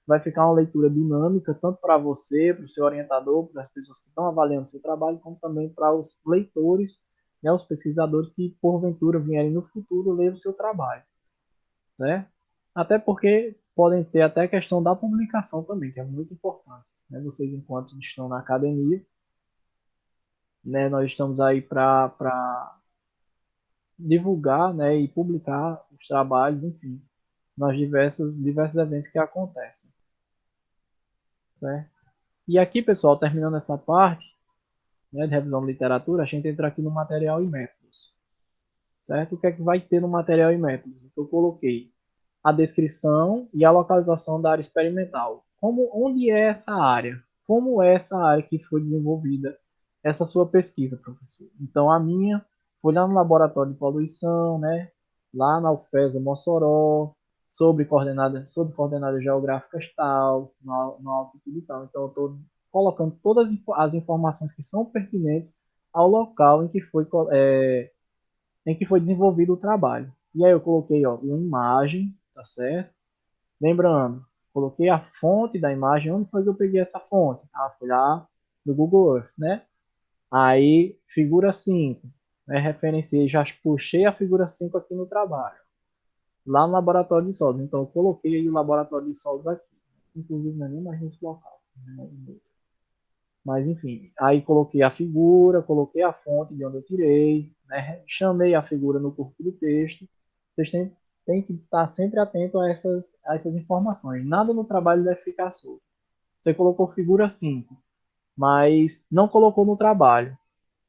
Vai ficar uma leitura dinâmica, tanto para você, para o seu orientador, para as pessoas que estão avaliando seu trabalho, como também para os leitores, né, os pesquisadores que porventura vierem no futuro ler o seu trabalho, né? Até porque podem ter até a questão da publicação também, que é muito importante, né? Vocês, enquanto estão na academia, né, nós estamos aí para divulgar, né, e publicar os trabalhos, enfim, nos diversos eventos que acontecem, certo? E aqui, pessoal, terminando essa parte, né, de revisão de literatura, a gente entra aqui no material e métodos, certo? O que é que vai ter no material e métodos? Eu coloquei a descrição e a localização da área experimental. Onde é essa área? Como é essa área que foi desenvolvida essa sua pesquisa, professor? Então, a minha foi lá no laboratório de poluição, né? Lá na UFESA Mossoró, sobre coordenadas geográficas tal, no altitude tal. Então, eu estou colocando todas as informações que são pertinentes ao local em que foi desenvolvido o trabalho. E aí eu coloquei, ó, uma imagem, tá certo? Lembrando, coloquei a fonte da imagem. Onde foi que eu peguei essa fonte? Ah, foi lá no Google Earth, né? Aí, figura 5, né? Referenciei, já puxei a figura 5 aqui no trabalho, lá no laboratório de solos. Então, eu coloquei aí o laboratório de solos aqui. Inclusive, não é nem mais nesse local, né? Mas, enfim, aí coloquei a figura, coloquei a fonte de onde eu tirei, né? Chamei a figura no corpo do texto. Vocês têm que estar sempre atento a essas informações. Nada no trabalho deve ficar solto. Você colocou figura 5, mas não colocou no trabalho.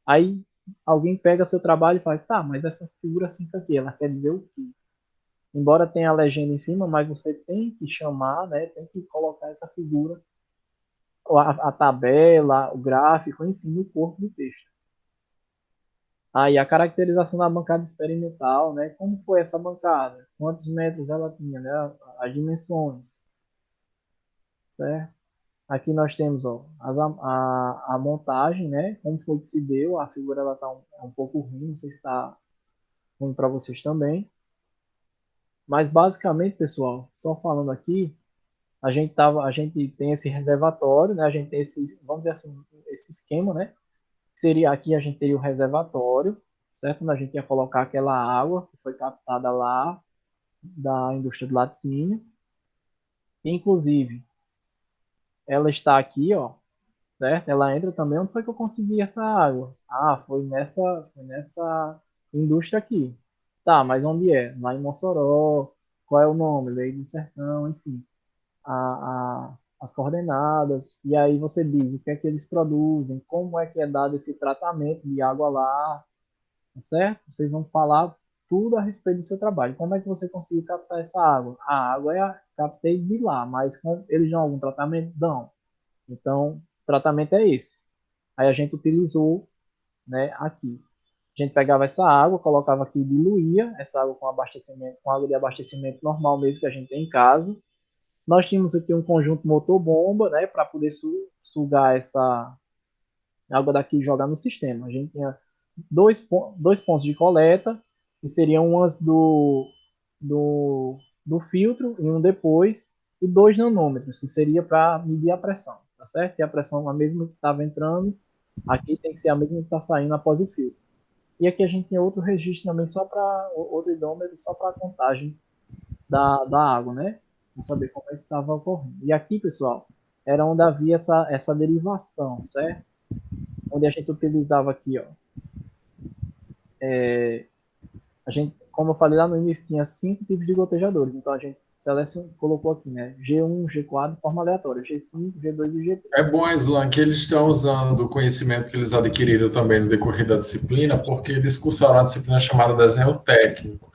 Aí alguém pega seu trabalho e faz, tá, mas essa figura 5 aqui, ela quer dizer o quê? Embora tenha a legenda em cima, mas você tem que chamar, né? Tem que colocar essa figura, a tabela, o gráfico, enfim, no corpo do texto. Aí a caracterização da bancada experimental, né? Como foi essa bancada? Quantos metros ela tinha, né? As dimensões, certo? Aqui nós temos, ó, a montagem, né? Como foi que se deu. A figura ela tá um pouco ruim, não sei se está ruim para vocês também. Mas basicamente, pessoal, só falando aqui, a gente tem esse reservatório, né? A gente tem esse, vamos dizer assim, esse esquema, né? Seria aqui a gente teria o reservatório, certo? Onde a gente ia colocar aquela água que foi captada lá da indústria do laticínio. Inclusive, ela está aqui, ó, certo? Ela entra também. Onde foi que eu consegui essa água? Ah, foi nessa indústria aqui. Tá, mas onde é? Lá em Mossoró. Qual é o nome? Lei do Sertão, enfim. As coordenadas. E aí você diz o que é que eles produzem, como é que é dado esse tratamento de água lá, tá certo? Vocês vão falar tudo a respeito do seu trabalho. Como é que você conseguiu captar essa água? A água captei de lá, mas eles dão algum tratamento? Dão. Então, o tratamento é esse. Aí a gente utilizou, né, aqui. A gente pegava essa água, colocava aqui, diluía essa água com abastecimento, com água de abastecimento normal mesmo que a gente tem em casa. Nós tínhamos aqui um conjunto motor-bomba, né, para poder sugar essa água daqui e jogar no sistema. A gente tinha dois pontos de coleta, que seriam umas do filtro e um depois, e 2 nanômetros, que seria para medir a pressão, tá certo? Se a pressão a mesma que estava entrando, aqui tem que ser a mesma que está saindo após o filtro. E aqui a gente tem outro registro também, só para outro hidrômetro, só para a contagem da água, né? Para saber como é que estava ocorrendo. E aqui, pessoal, era onde havia essa derivação, certo? Onde a gente utilizava aqui, ó, a gente, como eu falei lá no início, tinha 5 tipos de gotejadores. Então a gente colocou aqui, né? G1, G4 de forma aleatória, G5, G2 e G3. É bom, Islan, que eles estão usando o conhecimento que eles adquiriram também no decorrer da disciplina, porque eles cursaram uma disciplina chamada desenho técnico.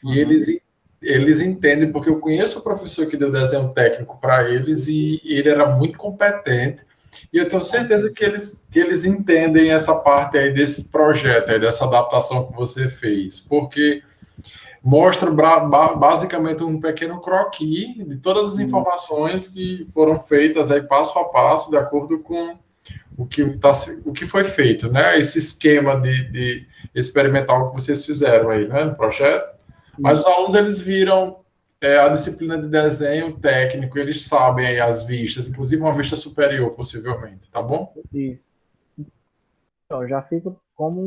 E eles entendem, porque eu conheço o professor que deu desenho técnico para eles e ele era muito competente. E eu tenho certeza que eles entendem essa parte aí desse projeto, aí, dessa adaptação que você fez, porque mostra basicamente um pequeno croquis de todas as informações que foram feitas aí passo a passo, de acordo com o que foi feito, né? Esse esquema de experimental que vocês fizeram aí, né, no projeto. Mas os alunos, eles viram a disciplina de desenho técnico, eles sabem aí as vistas, inclusive uma vista superior, possivelmente, tá bom? Isso. Então, já fica como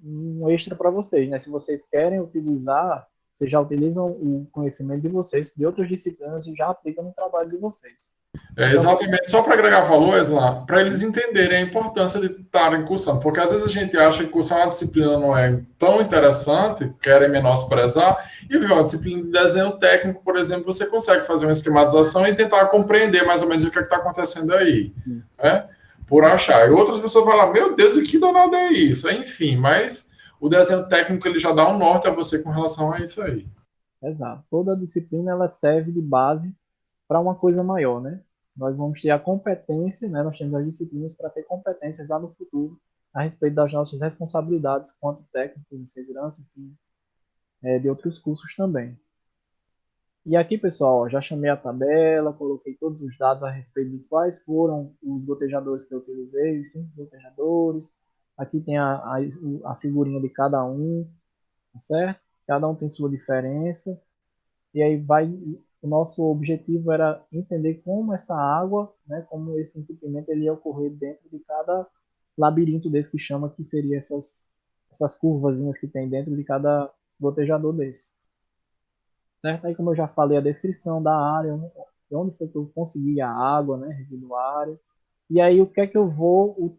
um extra para vocês, né? Se vocês querem utilizar, vocês já utilizam o conhecimento de vocês, de outras disciplinas, e já aplicam no trabalho de vocês. Então, exatamente, só para agregar valor, Esla, para eles entenderem a importância de estarem cursando, porque às vezes a gente acha que cursar uma disciplina não é tão interessante, querem menosprezar, e viu, uma disciplina de desenho técnico, por exemplo, você consegue fazer uma esquematização e tentar compreender mais ou menos o que está acontecendo aí, né? Por achar. E outras pessoas vão falar, meu Deus, o que danado é isso? Enfim, mas o desenho técnico ele já dá um norte a você com relação a isso aí. Exato. Toda disciplina ela serve de base para uma coisa maior, né? Nós vamos ter a competência, né? Nós temos as disciplinas para ter competências lá no futuro a respeito das nossas responsabilidades quanto técnicos de segurança, enfim, de outros cursos também. E aqui, pessoal, ó, já chamei a tabela, coloquei todos os dados a respeito de quais foram os gotejadores que eu utilizei, os 5 gotejadores. Aqui tem a figurinha de cada um, tá certo? Cada um tem sua diferença. E aí o nosso objetivo era entender como essa água, né, como esse entupimento ele ia ocorrer dentro de cada labirinto desse que chama, que seria essas curvazinhas que tem dentro de cada gotejador desse. Certo? Aí, como eu já falei, a descrição da área, onde foi que eu consegui a água, né, residuária. E aí, o que é que eu vou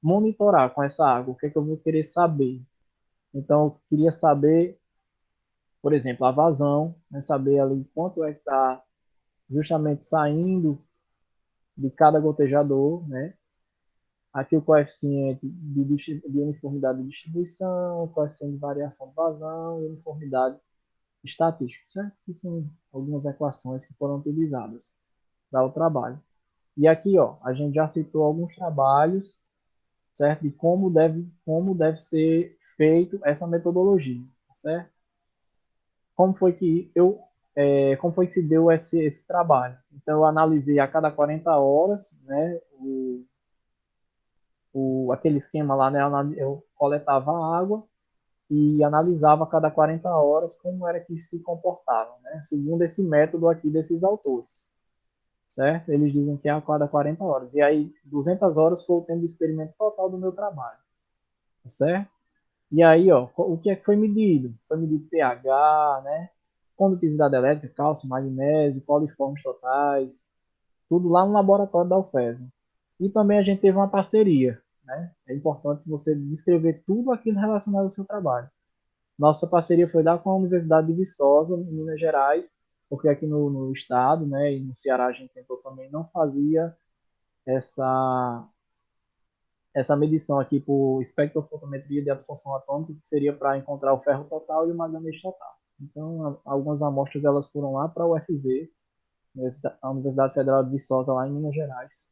monitorar com essa água? O que é que eu vou querer saber? Então, eu queria saber, por exemplo, a vazão, né, saber ali quanto é que está justamente saindo de cada gotejador, né? Aqui o coeficiente de uniformidade de distribuição, o coeficiente de variação de vazão e uniformidade estatística, certo? Que são algumas equações que foram utilizadas para o trabalho. E aqui, ó, a gente já citou alguns trabalhos, certo? De como deve ser feito essa metodologia, certo? Como foi que eu como foi que se deu esse trabalho. Então, eu analisei a cada 40 horas, né, aquele esquema lá, né, eu coletava a água e analisava a cada 40 horas como era que se comportavam, né, segundo esse método aqui desses autores, certo? Eles dizem que é a cada 40 horas. E aí, 200 horas foi o tempo de experimento total do meu trabalho, certo? E aí, ó, o que é que foi medido? Foi medido pH, né? Condutividade elétrica, cálcio, magnésio, coliformes totais, tudo lá no laboratório da UFES. E também a gente teve uma parceria, né? É importante você descrever tudo aquilo relacionado ao seu trabalho. Nossa parceria foi lá com a Universidade de Viçosa, em Minas Gerais, porque aqui no estado, né, e no Ceará a gente tentou também, não fazia essa essa medição aqui por espectrofotometria de absorção atômica, que seria para encontrar o ferro total e o manganês total. Então, algumas amostras elas foram lá para a UFV, a Universidade Federal de Viçosa, lá em Minas Gerais,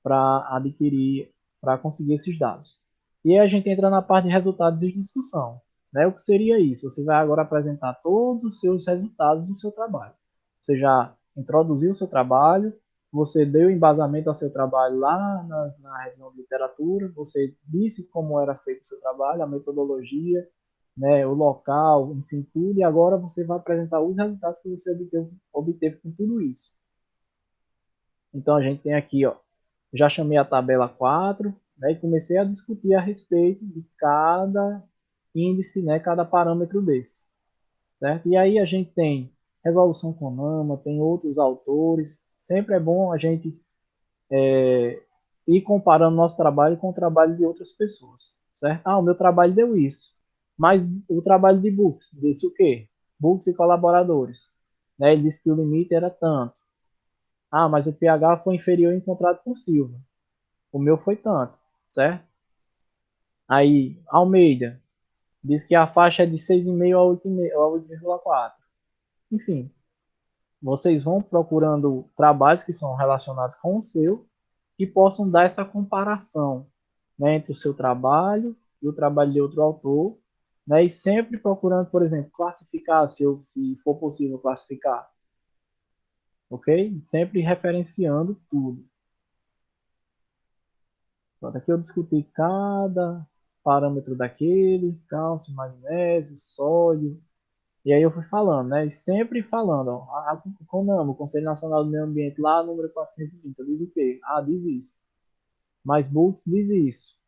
para adquirir, para conseguir esses dados. E aí a gente entra na parte de resultados e discussão. Né? O que seria isso? Você vai agora apresentar todos os seus resultados do seu trabalho. Você já introduziu o seu trabalho, você deu embasamento ao seu trabalho lá na revisão de literatura, você disse como era feito o seu trabalho, a metodologia, né, o local, enfim, tudo, e agora você vai apresentar os resultados que você obteve com tudo isso. Então a gente tem aqui, ó, já chamei a tabela 4, né, e comecei a discutir a respeito de cada índice, né, cada parâmetro desse, certo? E aí a gente tem Revolução Konama, tem outros autores, sempre é bom a gente ir comparando nosso trabalho com o trabalho de outras pessoas, certo? Ah, o meu trabalho deu isso, mas o trabalho de Books disse o quê? Books e colaboradores, né, ele disse que o limite era tanto. Ah, mas o pH foi inferior encontrado por Silva. O meu foi tanto, certo? Aí, Almeida diz que a faixa é de 6,5 a 8,4. Enfim, vocês vão procurando trabalhos que são relacionados com o seu e possam dar essa comparação, né, entre o seu trabalho e o trabalho de outro autor, né, e sempre procurando, por exemplo, classificar, se for possível classificar, ok? Sempre referenciando tudo. Pronto, aqui eu discuti cada parâmetro daquele, cálcio, magnésio, sódio, e aí eu fui falando, né? E sempre falando, ó, o CONAMA, o Conselho Nacional do Meio Ambiente, lá número 430, diz o quê? Ah, diz isso. Mas Bulks diz isso.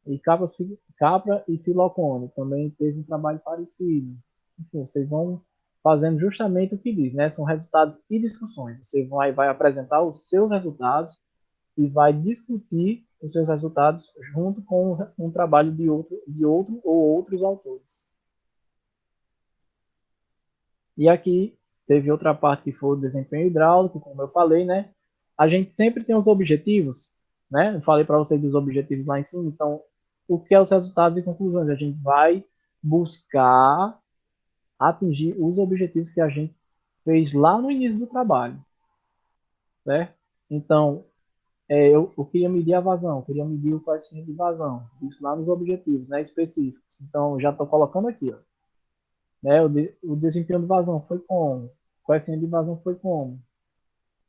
E Capra e Silocone também teve um trabalho parecido. Enfim, vocês vão fazendo justamente o que diz, né? São resultados e discussões. Você vai apresentar os seus resultados e vai discutir os seus resultados junto com um trabalho de outro ou outros autores. E aqui teve outra parte que foi o desempenho hidráulico, como eu falei, né? A gente sempre tem os objetivos, né? Eu falei para vocês dos objetivos lá em cima, então o que é os resultados e conclusões? A gente vai buscar atingir os objetivos que a gente fez lá no início do trabalho, certo? Então, eu queria medir a vazão, queria medir o coeficiente de vazão, isso lá nos objetivos, né, específicos. Então, já estou colocando aqui, ó, né, o desempenho de vazão foi como, o coeficiente de vazão foi como,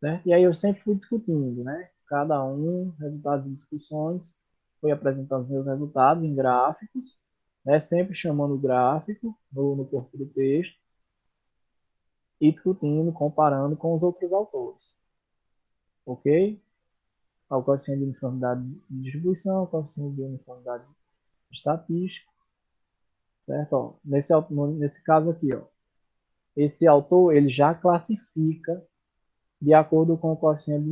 né? E aí eu sempre fui discutindo, né, cada um, resultados e discussões, fui apresentando os meus resultados em gráficos, né, sempre chamando o gráfico no corpo do texto e discutindo, comparando com os outros autores, ok? Ao coeficiente de uniformidade de distribuição, coeficiente de uniformidade estatística, certo? Ó, nesse caso aqui, ó, esse autor ele já classifica de acordo com o coeficiente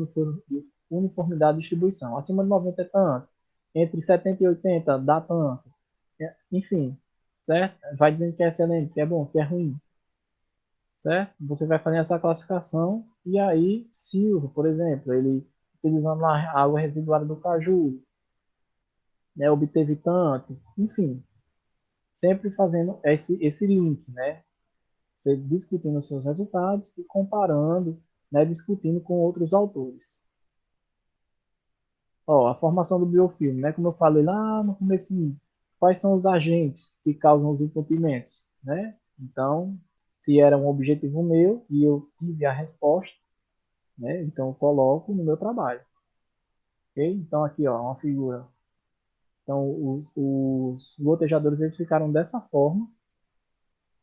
de uniformidade de distribuição. Acima de 90 é tanto, entre 70 e 80 dá tanto, enfim, certo? Vai dizendo que é excelente, que é bom, que é ruim, certo? Você vai fazer essa classificação e aí Silva, por exemplo, ele utilizando a água residuária do caju, né, obteve tanto, enfim, sempre fazendo esse link, né? Você discutindo os seus resultados e comparando, né, discutindo com outros autores. Ó, a formação do biofilme, né? Como eu falei lá no começo, quais são os agentes que causam os entupimentos, né? Então, se era um objetivo meu e eu tive a resposta, né? Então eu coloco no meu trabalho. Ok? Então aqui, ó, uma figura. Então os gotejadores eles ficaram dessa forma,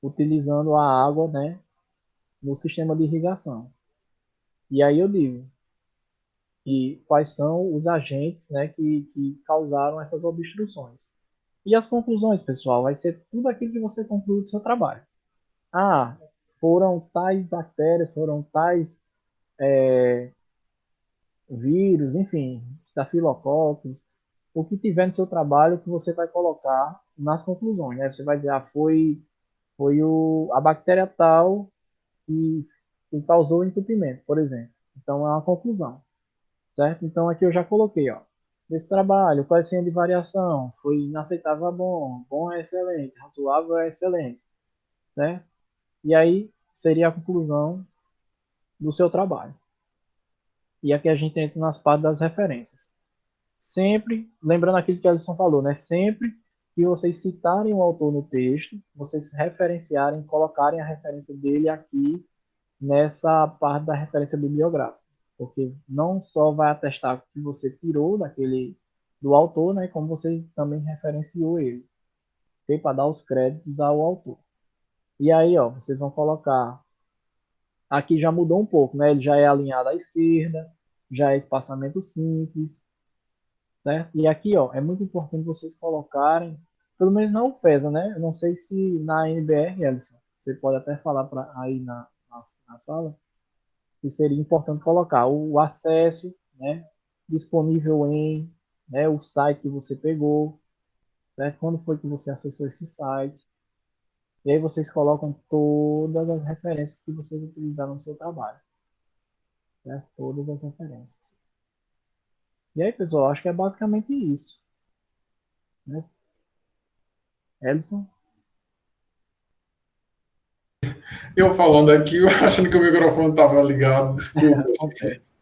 utilizando a água, né, no sistema de irrigação. E aí eu digo e quais são os agentes, né, que causaram essas obstruções. E as conclusões, pessoal, vai ser tudo aquilo que você concluiu do seu trabalho. Ah, foram tais bactérias, foram tais vírus, enfim, estafilococos, o que tiver no seu trabalho que você vai colocar nas conclusões, né? Você vai dizer, foi a bactéria tal que causou o entupimento, por exemplo. Então, é uma conclusão, certo? Então, aqui eu já coloquei, ó, desse trabalho, coeficiente de variação, foi inaceitável a bom, bom é excelente, razoável é excelente, certo? E aí, seria a conclusão do seu trabalho. E aqui a gente entra nas partes das referências. Sempre, lembrando aquilo que a Alisson falou, né? Sempre que vocês citarem o autor no texto, vocês referenciarem, colocarem a referência dele aqui nessa parte da referência bibliográfica. Porque não só vai atestar que você tirou do autor, né? Como você também referenciou ele. Okay? Para dar os créditos ao autor. E aí, ó, vocês vão colocar. Aqui já mudou um pouco, né? Ele já é alinhado à esquerda, já é espaçamento simples, certo? E aqui, ó, é muito importante vocês colocarem, pelo menos na UFESA, né? Eu não sei se na NBR, Alisson, você pode até falar aí na sala, que seria importante colocar o acesso, né? Disponível em, né? O site que você pegou, certo? Quando foi que você acessou esse site? E aí vocês colocam todas as referências que vocês utilizaram no seu trabalho, certo? Todas as referências. E aí, pessoal, acho que é basicamente isso, né? Edson? Eu falando aqui, eu achando que o microfone estava ligado, desculpa. Acontece.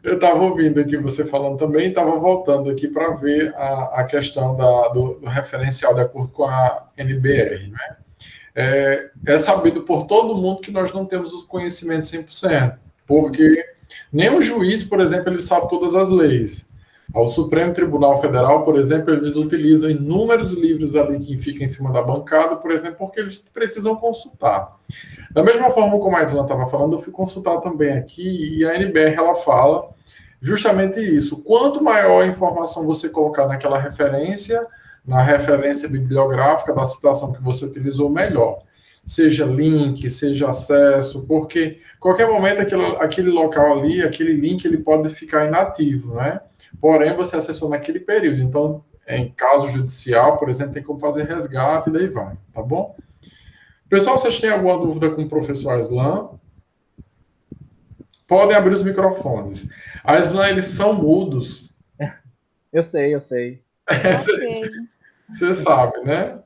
Eu estava ouvindo aqui você falando também, estava voltando aqui para ver a questão do referencial de acordo com a NBR, né? É sabido por todo mundo que nós não temos os conhecimentos 100%, porque nem o juiz, por exemplo, ele sabe todas as leis. Ao Supremo Tribunal Federal, por exemplo, eles utilizam inúmeros livros ali que ficam em cima da bancada, por exemplo, porque eles precisam consultar. Da mesma forma como a Islan estava falando, eu fui consultar também aqui, e a NBR ela fala justamente isso. Quanto maior a informação você colocar naquela referência, na referência bibliográfica da citação que você utilizou, melhor. Seja link, seja acesso, porque qualquer momento aquele local ali, aquele link, ele pode ficar inativo, né? Porém, você acessou naquele período. Então, em caso judicial, por exemplo, tem como fazer resgate e daí vai, tá bom? Pessoal, vocês têm alguma dúvida com o professor Aislan? Podem abrir os microfones. Aislan, eles são mudos. Eu sei. Ok. Você sabe, né?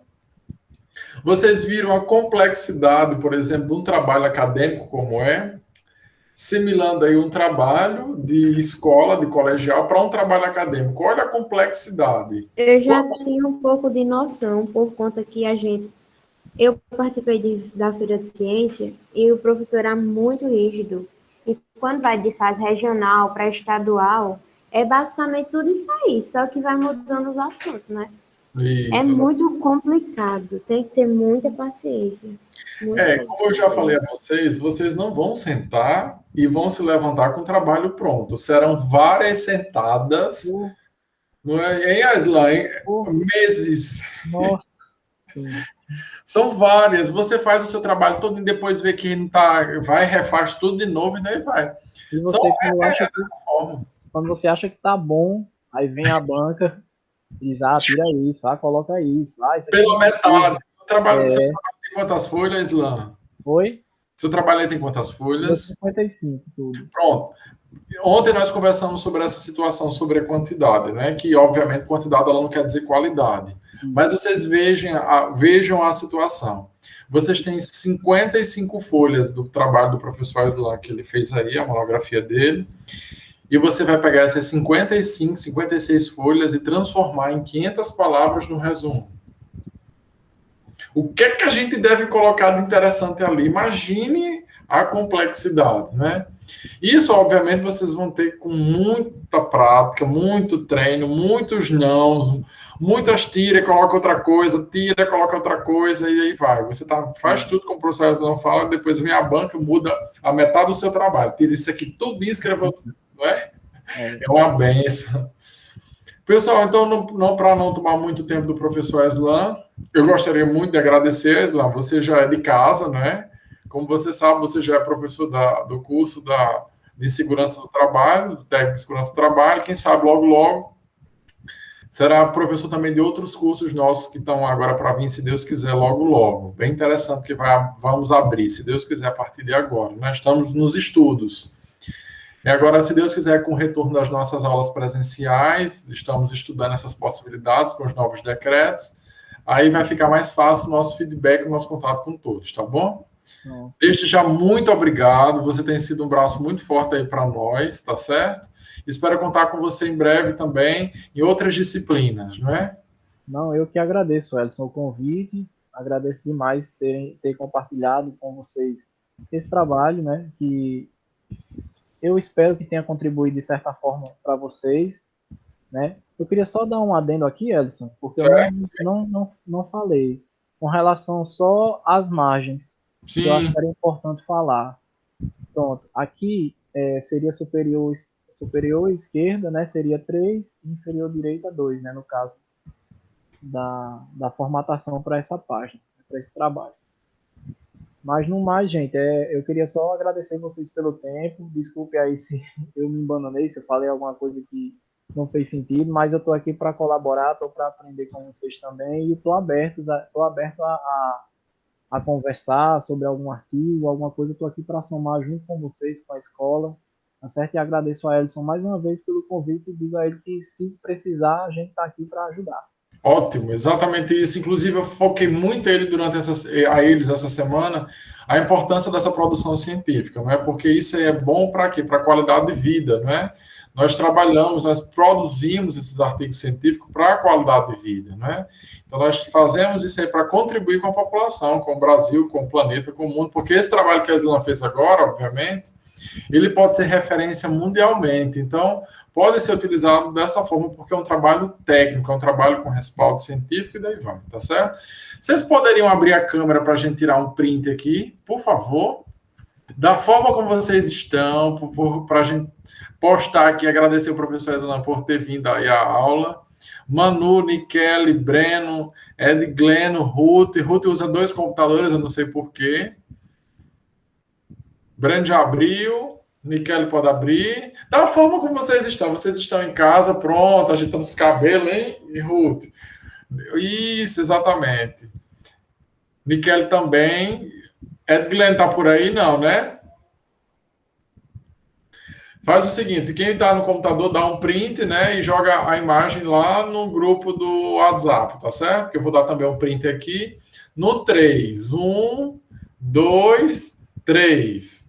Vocês viram a complexidade, por exemplo, de um trabalho acadêmico como similando aí um trabalho de escola, de colegial, para um trabalho acadêmico. Olha a complexidade. Eu já tenho um pouco de noção, por conta que eu participei da Feira de Ciência e o professor era muito rígido. E quando vai de fase regional para estadual, é basicamente tudo isso aí, só que vai mudando os assuntos, né? Isso, é muito complicado, tem que ter muita paciência. Como eu já falei a vocês, vocês não vão sentar e vão se levantar com o trabalho pronto. Serão várias sentadas, não é, em Aslan, meses. Nossa. Sim. São várias. Você faz o seu trabalho todo e depois vê que não tá, vai, refaz tudo de novo e daí vai. E você, dessa forma. Quando você acha que tá bom, aí vem a banca e diz, tira isso, coloca isso. Isso pela metade. Seu trabalho tem quantas folhas, Islã? Oi? Seu trabalho aí tem quantas folhas? 55, tudo. Pronto. Ontem nós conversamos sobre essa situação, sobre a quantidade, né? Que, obviamente, quantidade ela não quer dizer qualidade. Mas vocês vejam a situação. Vocês têm 55 folhas do trabalho do professor Aislan, que ele fez aí, a monografia dele, e você vai pegar essas 55, 56 folhas e transformar em 500 palavras no resumo. O que é que a gente deve colocar de interessante ali? Imagine a complexidade, né? Isso, obviamente, vocês vão ter com muita prática, muito treino, muitos nãos, muitas tira, coloca outra coisa, tira, coloca outra coisa, e aí vai. Você faz tudo como o professor não fala, depois vem a banca, muda a metade do seu trabalho. Tira isso aqui tudo e escreva, não é? É uma benção. Pessoal, então, não para não tomar muito tempo do professor Eslan, eu gostaria muito de agradecer, Eslan. Você já é de casa, né? Como você sabe, você já é professor do curso de segurança do trabalho, do técnico de segurança do trabalho. Quem sabe logo, logo, será professor também de outros cursos nossos que estão agora para vir, se Deus quiser, logo, logo. Bem interessante que vamos abrir, se Deus quiser, a partir de agora. Nós estamos nos estudos. E agora, se Deus quiser, com o retorno das nossas aulas presenciais, estamos estudando essas possibilidades com os novos decretos, aí vai ficar mais fácil o nosso feedback, o nosso contato com todos, tá bom? Desde já, muito obrigado, você tem sido um braço muito forte aí para nós, tá certo? Espero contar com você em breve também, em outras disciplinas, não é? Não, eu que agradeço, Elson, o convite, agradeço demais ter compartilhado com vocês esse trabalho, né, que eu espero que tenha contribuído de certa forma para vocês, né? Eu queria só dar um adendo aqui, Elson, porque eu não falei com relação só às margens. Sim. Que eu acho que era importante falar. Pronto, aqui seria superior esquerda, né? Seria 3, inferior direita 2, né? No caso da formatação para essa página, para esse trabalho. Mas no mais, gente, eu queria só agradecer vocês pelo tempo. Desculpe aí se eu me embananei, se eu falei alguma coisa que não fez sentido, mas eu estou aqui para colaborar, estou para aprender com vocês também e estou aberto a conversar sobre algum artigo, alguma coisa. Estou aqui para somar junto com vocês, com a escola, tá certo? E agradeço a Elson mais uma vez pelo convite e digo a ele que, se precisar, a gente está aqui para ajudar. Ótimo, exatamente isso. Inclusive, eu foquei muito a eles essa semana a importância dessa produção científica, não é? Porque isso aí é bom para quê? Para a qualidade de vida, não é? Nós produzimos esses artigos científicos para a qualidade de vida, não é? Então, nós fazemos isso aí para contribuir com a população, com o Brasil, com o planeta, com o mundo, porque esse trabalho que a Islan fez agora, obviamente, ele pode ser referência mundialmente. Então, pode ser utilizado dessa forma, porque é um trabalho técnico, é um trabalho com respaldo científico, e daí vamos, tá certo? Vocês poderiam abrir a câmera para a gente tirar um print aqui, por favor? Da forma como vocês estão, para a gente postar aqui, agradecer o professor Eslan por ter vindo aí à aula. Manu, Nikele, Breno, Edgleno, Ruth. Ruth usa 2 computadores, eu não sei porquê. Breno já abriu. Nikele pode abrir. Da forma como vocês estão. Vocês estão em casa, pronto, ajeitando os cabelos, hein? E Ruth? Isso, exatamente. Nikele também. Edgleno está por aí? Não, né? Faz o seguinte, quem está no computador dá um print, né, e joga a imagem lá no grupo do WhatsApp, tá certo? Que eu vou dar também um print aqui. No 3. 1, 2, 3.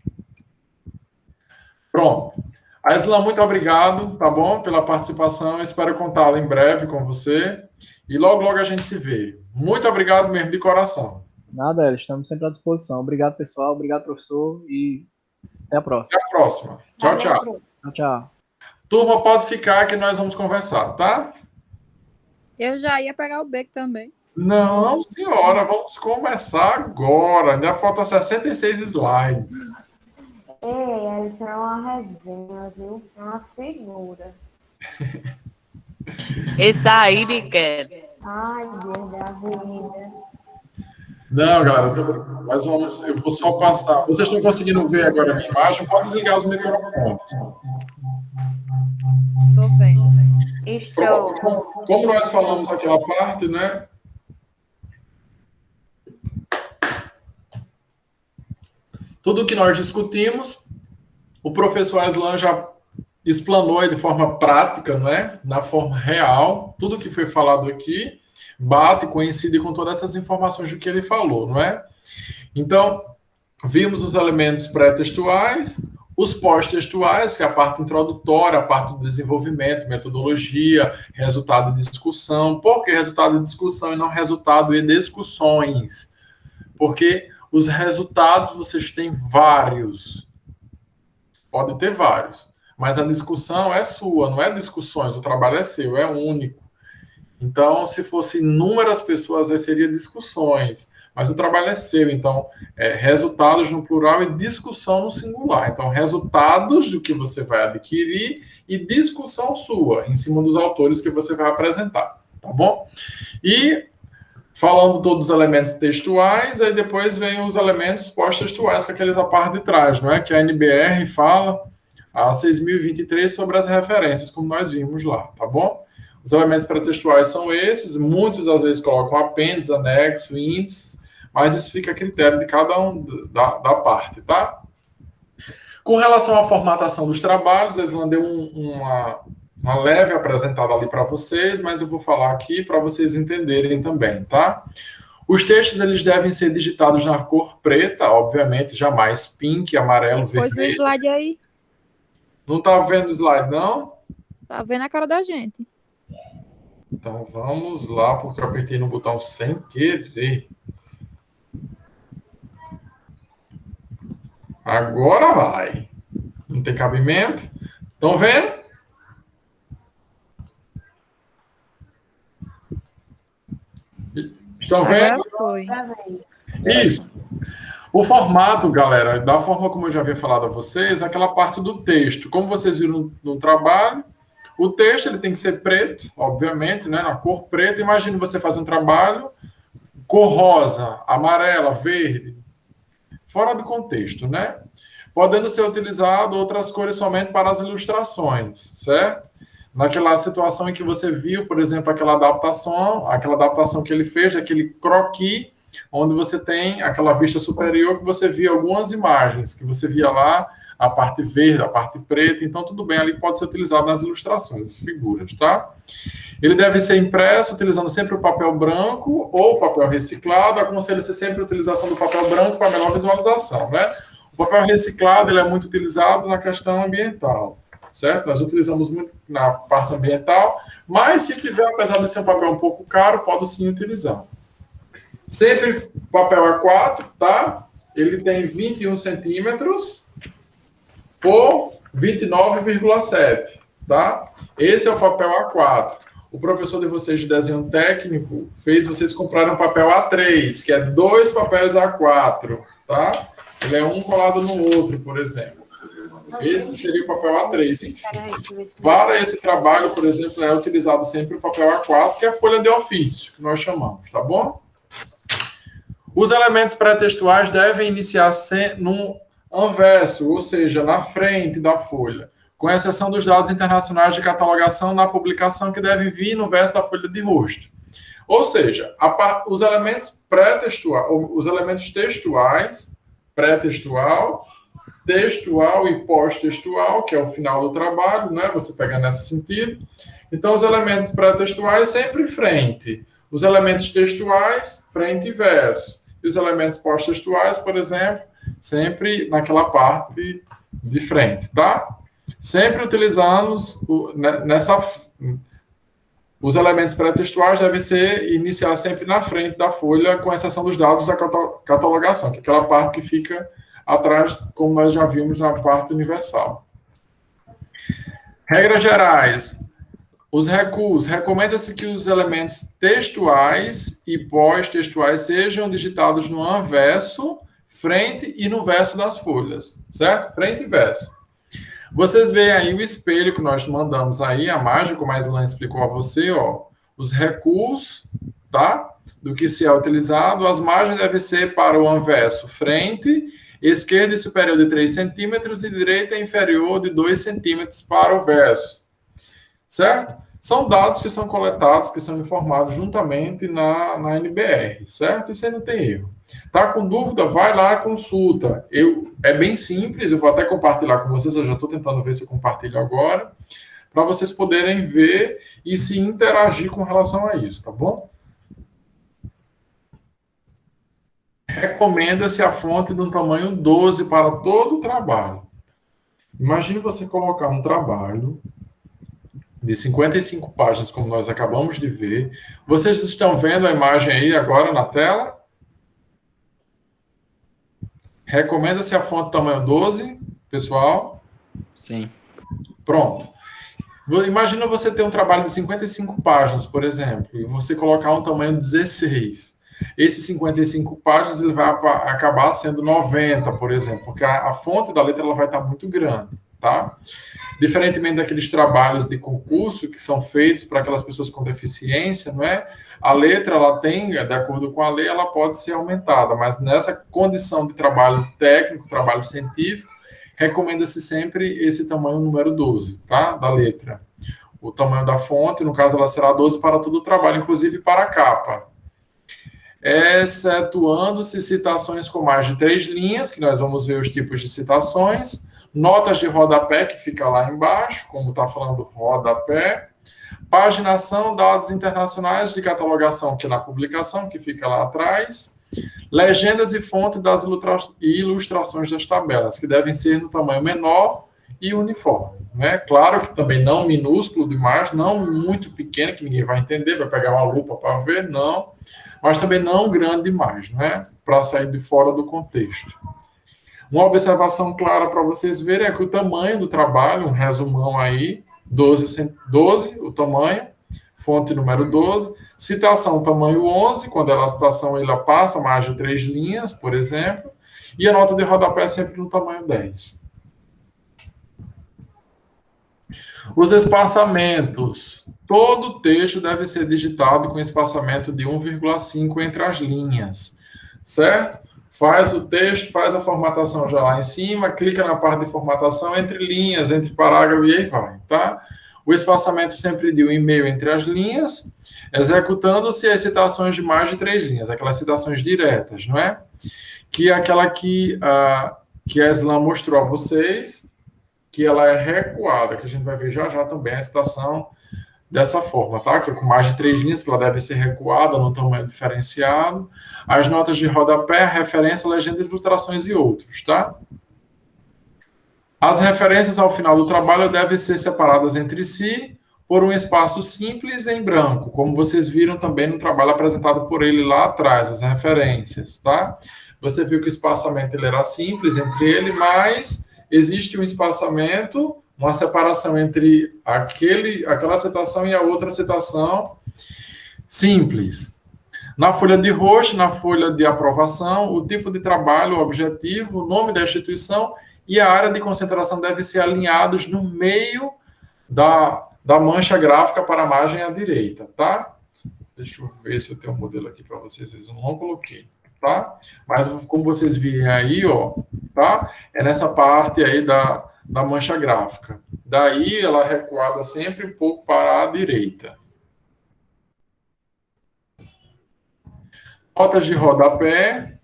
Pronto. Aislan, muito obrigado, tá bom? Pela participação. Eu espero contá-la em breve com você. E logo, logo a gente se vê. Muito obrigado mesmo, de coração. Nada, estamos sempre à disposição. Obrigado, pessoal. Obrigado, professor. E até a próxima. Até a próxima. Tchau, tchau. Tchau, tchau. Turma, pode ficar que nós vamos conversar, tá? Eu já ia pegar o beco também. Não, senhora, vamos começar agora. Ainda falta 66 slides. Ei, isso é uma resenha, viu? É uma figura. Esse aí, Nikele. Ai, Deus da vida. Não, galera, eu vou só passar. Vocês estão conseguindo ver agora a minha imagem? Pode desligar os microfones. Tô bem. Estou. Como nós falamos aquela parte, né? Tudo que nós discutimos, o professor Eslan já explanou aí de forma prática, não é? Na forma real, tudo que foi falado aqui bate, coincide com todas essas informações do que ele falou, não é? Então, vimos os elementos pré-textuais, Os pós-textuais, que é a parte introdutória, a parte do desenvolvimento, metodologia, resultado de discussão. Por que resultado de discussão e não resultado de discussões? Porque os resultados vocês têm vários. Pode ter vários. Mas a discussão é sua, não é discussões. O trabalho é seu, é único. Então, se fosse inúmeras pessoas, aí seria discussões. Mas o trabalho é seu, então, resultados no plural e discussão no singular. Então, resultados do que você vai adquirir e discussão sua, em cima dos autores que você vai apresentar, tá bom? E, falando todos os elementos textuais, aí depois vem os elementos pós-textuais, que é aqueles a parte de trás, não é? Que a NBR fala, a 6023, sobre as referências, como nós vimos lá, tá bom? Os elementos pré-textuais são esses, muitos às vezes colocam apêndice, anexo, índice, mas isso fica a critério de cada um da parte, tá? Com relação à formatação dos trabalhos, eles vão dar uma leve apresentada ali para vocês, mas eu vou falar aqui para vocês entenderem também, tá? Os textos, eles devem ser digitados na cor preta, obviamente, jamais pink, amarelo, Pois o vermelho. slide aí. Não tá vendo o slide, não? Tá vendo a cara da gente. Então, vamos lá, porque eu apertei no botão sem querer. Agora vai. Não tem cabimento. Estão vendo? Estão vendo? Foi. Isso. O formato, galera, da forma como eu já havia falado a vocês, é aquela parte do texto. Como vocês viram no trabalho, o texto ele tem que ser preto, obviamente, né? Na cor preta. Imagine você fazer um trabalho cor rosa, amarela, verde, fora do contexto, né? Podendo ser utilizado outras cores somente para as ilustrações, certo? Naquela situação em que você viu, por exemplo, aquela adaptação que ele fez, aquele croquis, onde você tem aquela vista superior que você via algumas imagens, que você via lá a parte verde, a parte preta, então tudo bem, ali pode ser utilizado nas ilustrações, as figuras, tá? Ele deve ser impresso utilizando sempre o papel branco ou papel reciclado. Aconselho-se sempre a utilização do papel branco para melhor visualização, né? O papel reciclado ele é muito utilizado na questão ambiental, certo? Nós utilizamos muito na parte ambiental, mas se tiver, apesar de ser um papel um pouco caro, pode sim utilizar. Sempre papel A4, tá? Ele tem 21 centímetros por 29,7, tá? Esse é o papel A4. O professor de vocês de desenho técnico fez vocês comprarem um papel A3, que é 2 papéis A4, tá? Ele é um colado no outro, por exemplo. Esse seria o papel A3. Enfim, para esse trabalho, por exemplo, é utilizado sempre o papel A4, que é a folha de ofício, que nós chamamos, tá bom? Os elementos pré-textuais devem iniciar no anverso, ou seja, na frente da folha, com exceção dos dados internacionais de catalogação na publicação que devem vir no verso da folha de rosto. Ou seja, os elementos pré-textuais, os elementos textuais, pré-textual, textual e pós-textual, que é o final do trabalho, né? Você pega nesse sentido. Então, os elementos pré-textuais sempre em frente. Os elementos textuais, frente e verso. E os elementos pós-textuais, por exemplo, sempre naquela parte de frente, tá? Sempre utilizando os elementos pré-textuais devem iniciar sempre na frente da folha, com exceção dos dados da catalogação, que é aquela parte que fica atrás, como nós já vimos na parte universal. Regras gerais. Os recursos. Recomenda-se que os elementos textuais e pós-textuais sejam digitados no anverso, frente e no verso das folhas, certo? Frente e verso. Vocês veem aí o espelho que nós mandamos aí, a imagem, como a Islã explicou a você, ó, os recursos, tá? Do que se é utilizado. As margens devem ser para o anverso frente, esquerda e superior de 3 centímetros e direita inferior de 2 centímetros para o verso, certo? São dados que são coletados, que são informados juntamente na NBR, certo? Isso aí não tem erro. Tá com dúvida? Vai lá, consulta. É bem simples, eu vou até compartilhar com vocês, eu já estou tentando ver se eu compartilho agora, para vocês poderem ver e se interagir com relação a isso, tá bom? Recomenda-se a fonte de um tamanho 12 para todo o trabalho. Imagine você colocar um trabalho de 55 páginas, como nós acabamos de ver. Vocês estão vendo a imagem aí agora na tela? Recomenda-se a fonte tamanho 12, pessoal? Sim. Pronto. Imagina você ter um trabalho de 55 páginas, por exemplo, e você colocar um tamanho 16. Esses 55 páginas ele vai acabar sendo 90, por exemplo, porque a fonte da letra ela vai estar muito grande, tá? Diferentemente daqueles trabalhos de concurso que são feitos para aquelas pessoas com deficiência, não é? A letra, ela tem, de acordo com a lei, ela pode ser aumentada, mas nessa condição de trabalho técnico, trabalho científico, recomenda-se sempre esse tamanho número 12, tá? Da letra. O tamanho da fonte, no caso, ela será 12 para todo o trabalho, inclusive para a capa. Excetuando-se citações com mais de 3 linhas, que nós vamos ver os tipos de citações, notas de rodapé, que fica lá embaixo, como está falando rodapé, paginação, dados internacionais de catalogação, que é na publicação, que fica lá atrás, legendas e fonte das ilustrações das tabelas, que devem ser no tamanho menor e uniforme. Né? Claro que também não minúsculo demais, não muito pequeno, que ninguém vai entender, vai pegar uma lupa para ver, não, mas também não grande demais, né? Para sair de fora do contexto. Uma observação clara para vocês verem é que o tamanho do trabalho, um resumão aí, 12 o tamanho, fonte número 12, citação tamanho 11, quando a citação ela passa mais de 3 linhas, por exemplo, e a nota de rodapé é sempre no tamanho 10. Os espaçamentos. Todo texto deve ser digitado com espaçamento de 1,5 entre as linhas, certo? Faz o texto, faz a formatação já lá em cima, clica na parte de formatação entre linhas, entre parágrafo e aí vai, tá? O espaçamento sempre de 1,5 entre as linhas, executando-se as citações de mais de 3 linhas, aquelas citações diretas, não é? Que é aquela que a Islam mostrou a vocês, que ela é recuada, que a gente vai ver já já também a citação dessa forma, tá? Que é com mais de 3 linhas, que ela deve ser recuada no tamanho diferenciado. As notas de rodapé, referência, legenda, ilustrações e outros, tá? As referências ao final do trabalho devem ser separadas entre si por um espaço simples em branco, como vocês viram também no trabalho apresentado por ele lá atrás, as referências, tá? Você viu que o espaçamento ele era simples entre ele, mas existe um espaçamento, uma separação entre aquela citação e a outra citação simples. Na folha de rosto, na folha de aprovação, o tipo de trabalho, o objetivo, o nome da instituição e a área de concentração devem ser alinhados no meio da mancha gráfica para a margem à direita, tá? Deixa eu ver se eu tenho um modelo aqui para vocês, eu não coloquei, tá? Mas como vocês virem aí, ó, tá? É nessa parte aí da mancha gráfica. Daí ela é recuada sempre um pouco para a direita. Notas de rodapé.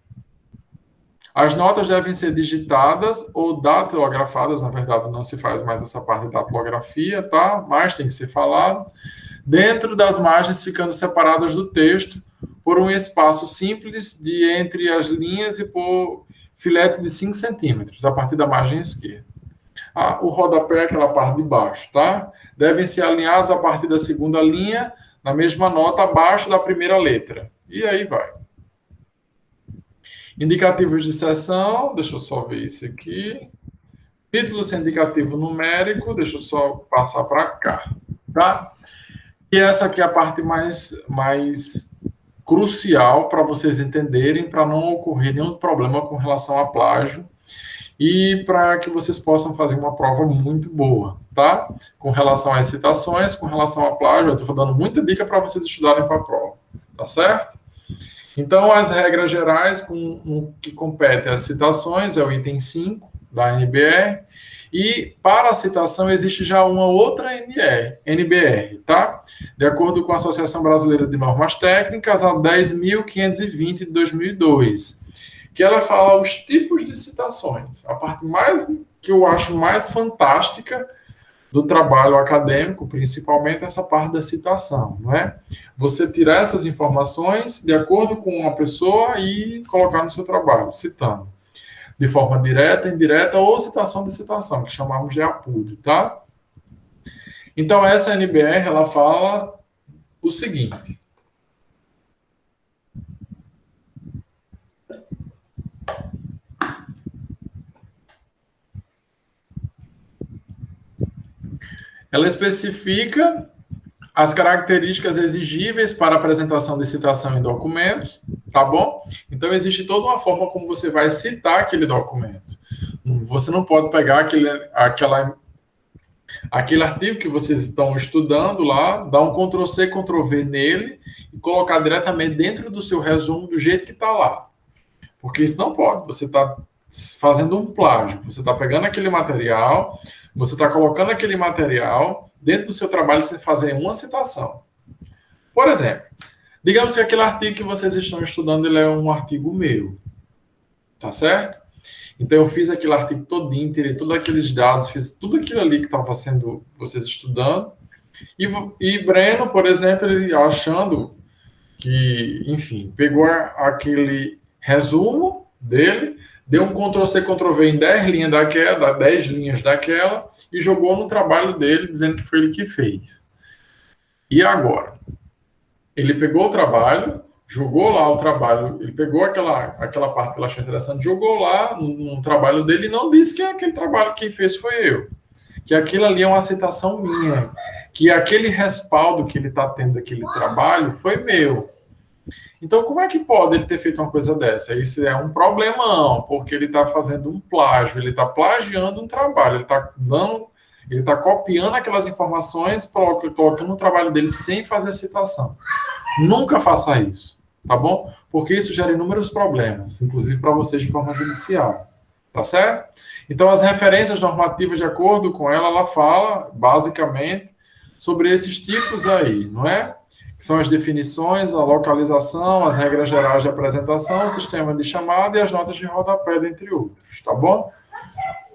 As notas devem ser digitadas ou datilografadas, na verdade não se faz mais essa parte de datilografia, tá? Mas tem que ser falado. Dentro das margens, ficando separadas do texto por um espaço simples de entre as linhas e por filete de 5 centímetros, a partir da margem esquerda. O rodapé é aquela parte de baixo, tá? Devem ser alinhados a partir da segunda linha, na mesma nota, abaixo da primeira letra. E aí vai. Indicativos de seção, deixa eu só ver esse aqui. Título sem indicativo numérico, deixa eu só passar para cá, tá? E essa aqui é a parte mais crucial para vocês entenderem, para não ocorrer nenhum problema com relação a plágio e para que vocês possam fazer uma prova muito boa, tá? Com relação às citações, com relação a plágio, eu estou dando muita dica para vocês estudarem para a prova, tá certo? Então, as regras gerais que competem às citações é o item 5 da NBR, e para a citação existe já uma outra NBR, tá? De acordo com a Associação Brasileira de Normas Técnicas, a 10.520 de 2002, que ela fala os tipos de citações. A parte que eu acho mais fantástica do trabalho acadêmico, principalmente essa parte da citação, não é? Você tirar essas informações de acordo com uma pessoa e colocar no seu trabalho, citando. de forma direta, indireta ou citação de citação, que chamamos de APUD, tá? Então, essa NBR, ela fala o seguinte: ela especifica as características exigíveis para apresentação de citação em documentos, tá bom? Então, existe toda uma forma como você vai citar aquele documento. Você não pode pegar aquele artigo que vocês estão estudando lá, dar um Ctrl+C, Ctrl+V nele e colocar diretamente dentro do seu resumo do jeito que está lá. Porque isso não pode. Você está fazendo um plágio. Você está pegando aquele material, você está colocando aquele material dentro do seu trabalho sem fazer uma citação. Por exemplo, digamos que aquele artigo que vocês estão estudando ele é um artigo meu. Tá certo? Então, eu fiz aquele artigo todinho, tirei todos aqueles dados, fiz tudo aquilo ali que estava sendo vocês estudando. E Breno, por exemplo, ele achando que, enfim, pegou aquele resumo dele, deu um Ctrl+C, Ctrl+V em 10 linhas daquela, 10 linhas daquela, e jogou no trabalho dele, dizendo que foi ele que fez. E agora? Ele pegou o trabalho, jogou lá o trabalho, ele pegou aquela parte que ele achou interessante, jogou lá no trabalho dele e não disse que aquele trabalho quem fez foi eu. Que aquilo ali é uma citação minha. Que aquele respaldo que ele está tendo daquele trabalho foi meu. Então, como é que pode ele ter feito uma coisa dessa? Isso é um problemão, porque ele está fazendo um plágio, ele está plagiando um trabalho, ele está copiando aquelas informações, colocando no trabalho dele sem fazer citação. Nunca faça isso, tá bom? Porque isso gera inúmeros problemas, inclusive para vocês de forma judicial, tá certo? Então, as referências normativas, de acordo com ela fala, basicamente, sobre esses tipos aí, não é? Que são as definições, a localização, as regras gerais de apresentação, o sistema de chamada e as notas de rodapé, dentre outros, tá bom?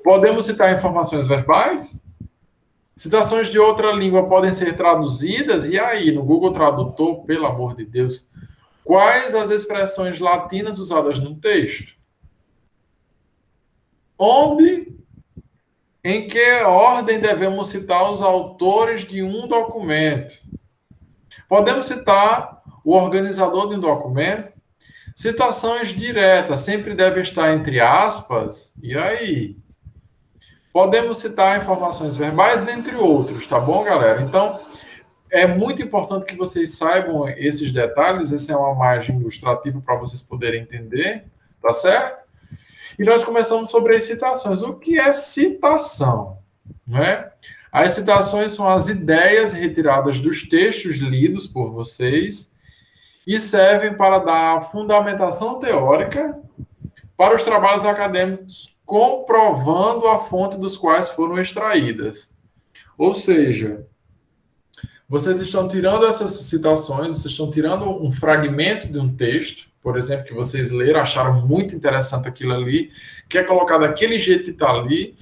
Podemos citar informações verbais? Citações de outra língua podem ser traduzidas? E aí, no Google Tradutor, pelo amor de Deus, quais as expressões latinas usadas no texto? Onde, em que ordem devemos citar os autores de um documento? Podemos citar o organizador de um documento? Citações diretas sempre devem estar entre aspas? E aí? Podemos citar informações verbais, dentre outros, tá bom, galera? Então, é muito importante que vocês saibam esses detalhes. Essa é uma imagem ilustrativa para vocês poderem entender, tá certo? E nós começamos sobre as citações. O que é citação? Não é? As citações são as ideias retiradas dos textos lidos por vocês e servem para dar fundamentação teórica para os trabalhos acadêmicos, comprovando a fonte dos quais foram extraídas. Ou seja, vocês estão tirando essas citações, vocês estão tirando um fragmento de um texto, por exemplo, que vocês leram, acharam muito interessante aquilo ali, quer colocar daquele jeito que está ali,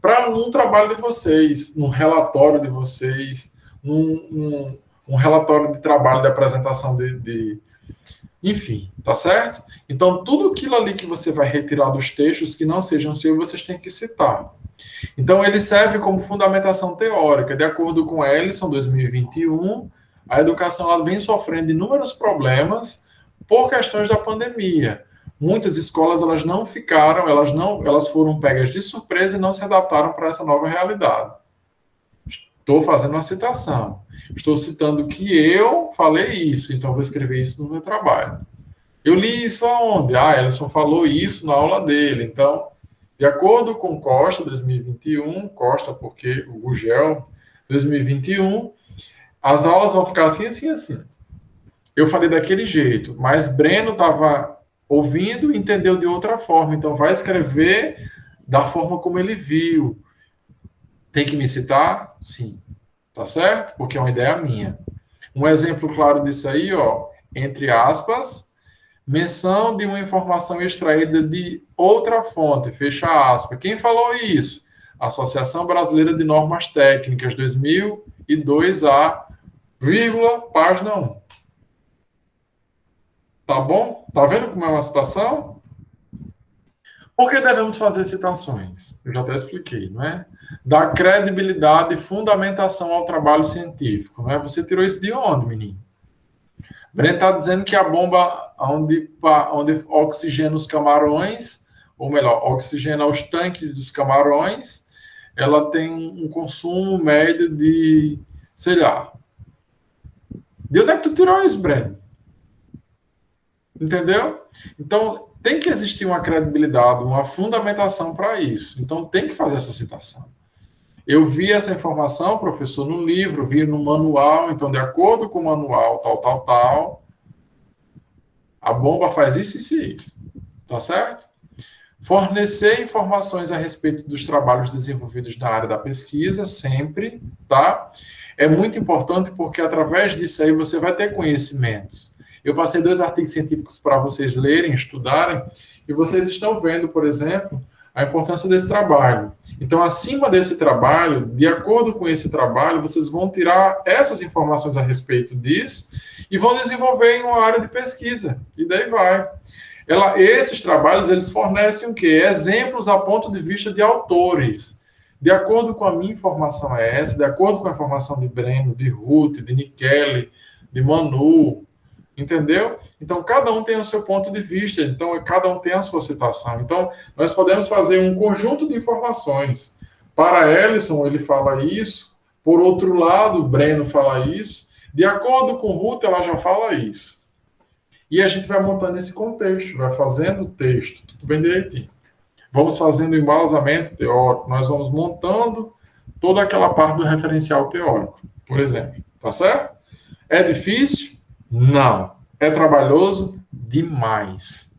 para um trabalho de vocês, num relatório de vocês, num relatório de trabalho de apresentação enfim, tá certo? Então, tudo aquilo ali que você vai retirar dos textos que não sejam seus, vocês têm que citar. Então, ele serve como fundamentação teórica. De acordo com Ellison, 2021, a educação ela vem sofrendo inúmeros problemas por questões da pandemia. Muitas escolas elas não ficaram, elas foram pegas de surpresa e não se adaptaram para essa nova realidade. Estou fazendo uma citação. Estou citando que eu falei isso, então vou escrever isso no meu trabalho. Eu li isso aonde? Ellison falou isso na aula dele. Então, de acordo com Costa, 2021, Costa porque o Gugel, 2021, as aulas vão ficar assim, assim, assim. Eu falei daquele jeito, mas Breno estava ouvindo e entendeu de outra forma. Então, vai escrever da forma como ele viu. Tem que me citar? Sim. Tá certo? Porque é uma ideia minha. Um exemplo claro disso aí, ó, entre aspas, menção de uma informação extraída de outra fonte, fecha aspas. Quem falou isso? Associação Brasileira de Normas Técnicas, 2002A, vírgula, página 1. Tá bom? Tá vendo como é uma citação? Por que devemos fazer citações? Eu já até expliquei, não é? Dar credibilidade e fundamentação ao trabalho científico, não é? Você tirou isso de onde, menino? Breno está dizendo que a bomba onde oxigena os camarões, ou melhor, oxigena os tanques dos camarões, ela tem um consumo médio de, sei lá. De onde é que tu tirou isso, Breno? Entendeu? Então, tem que existir uma credibilidade, uma fundamentação para isso. Então, tem que fazer essa citação. Eu vi essa informação, professor, no livro, vi no manual, então, de acordo com o manual, tal, a bomba faz isso e isso. Tá certo? Fornecer informações a respeito dos trabalhos desenvolvidos na área da pesquisa, sempre, tá? É muito importante porque, através disso aí, você vai ter conhecimentos. Eu passei 2 artigos científicos para vocês lerem, estudarem, e vocês estão vendo, por exemplo, a importância desse trabalho. Então, acima desse trabalho, de acordo com esse trabalho, vocês vão tirar essas informações a respeito disso e vão desenvolver em uma área de pesquisa. E daí vai. Esses trabalhos, eles fornecem o quê? Exemplos a ponto de vista de autores. De acordo com a minha informação é essa, de acordo com a informação de Breno, de Ruth, de Nikele, de Manu, entendeu? Então, cada um tem o seu ponto de vista, então, cada um tem a sua citação. Então, nós podemos fazer um conjunto de informações. Para Ellison, ele fala isso. Por outro lado, Breno fala isso. De acordo com Ruth, ela já fala isso. E a gente vai montando esse contexto, vai fazendo o texto, tudo bem direitinho. Vamos fazendo o embasamento teórico, nós vamos montando toda aquela parte do referencial teórico, por exemplo. Tá certo? É difícil? Não. É trabalhoso? Demais.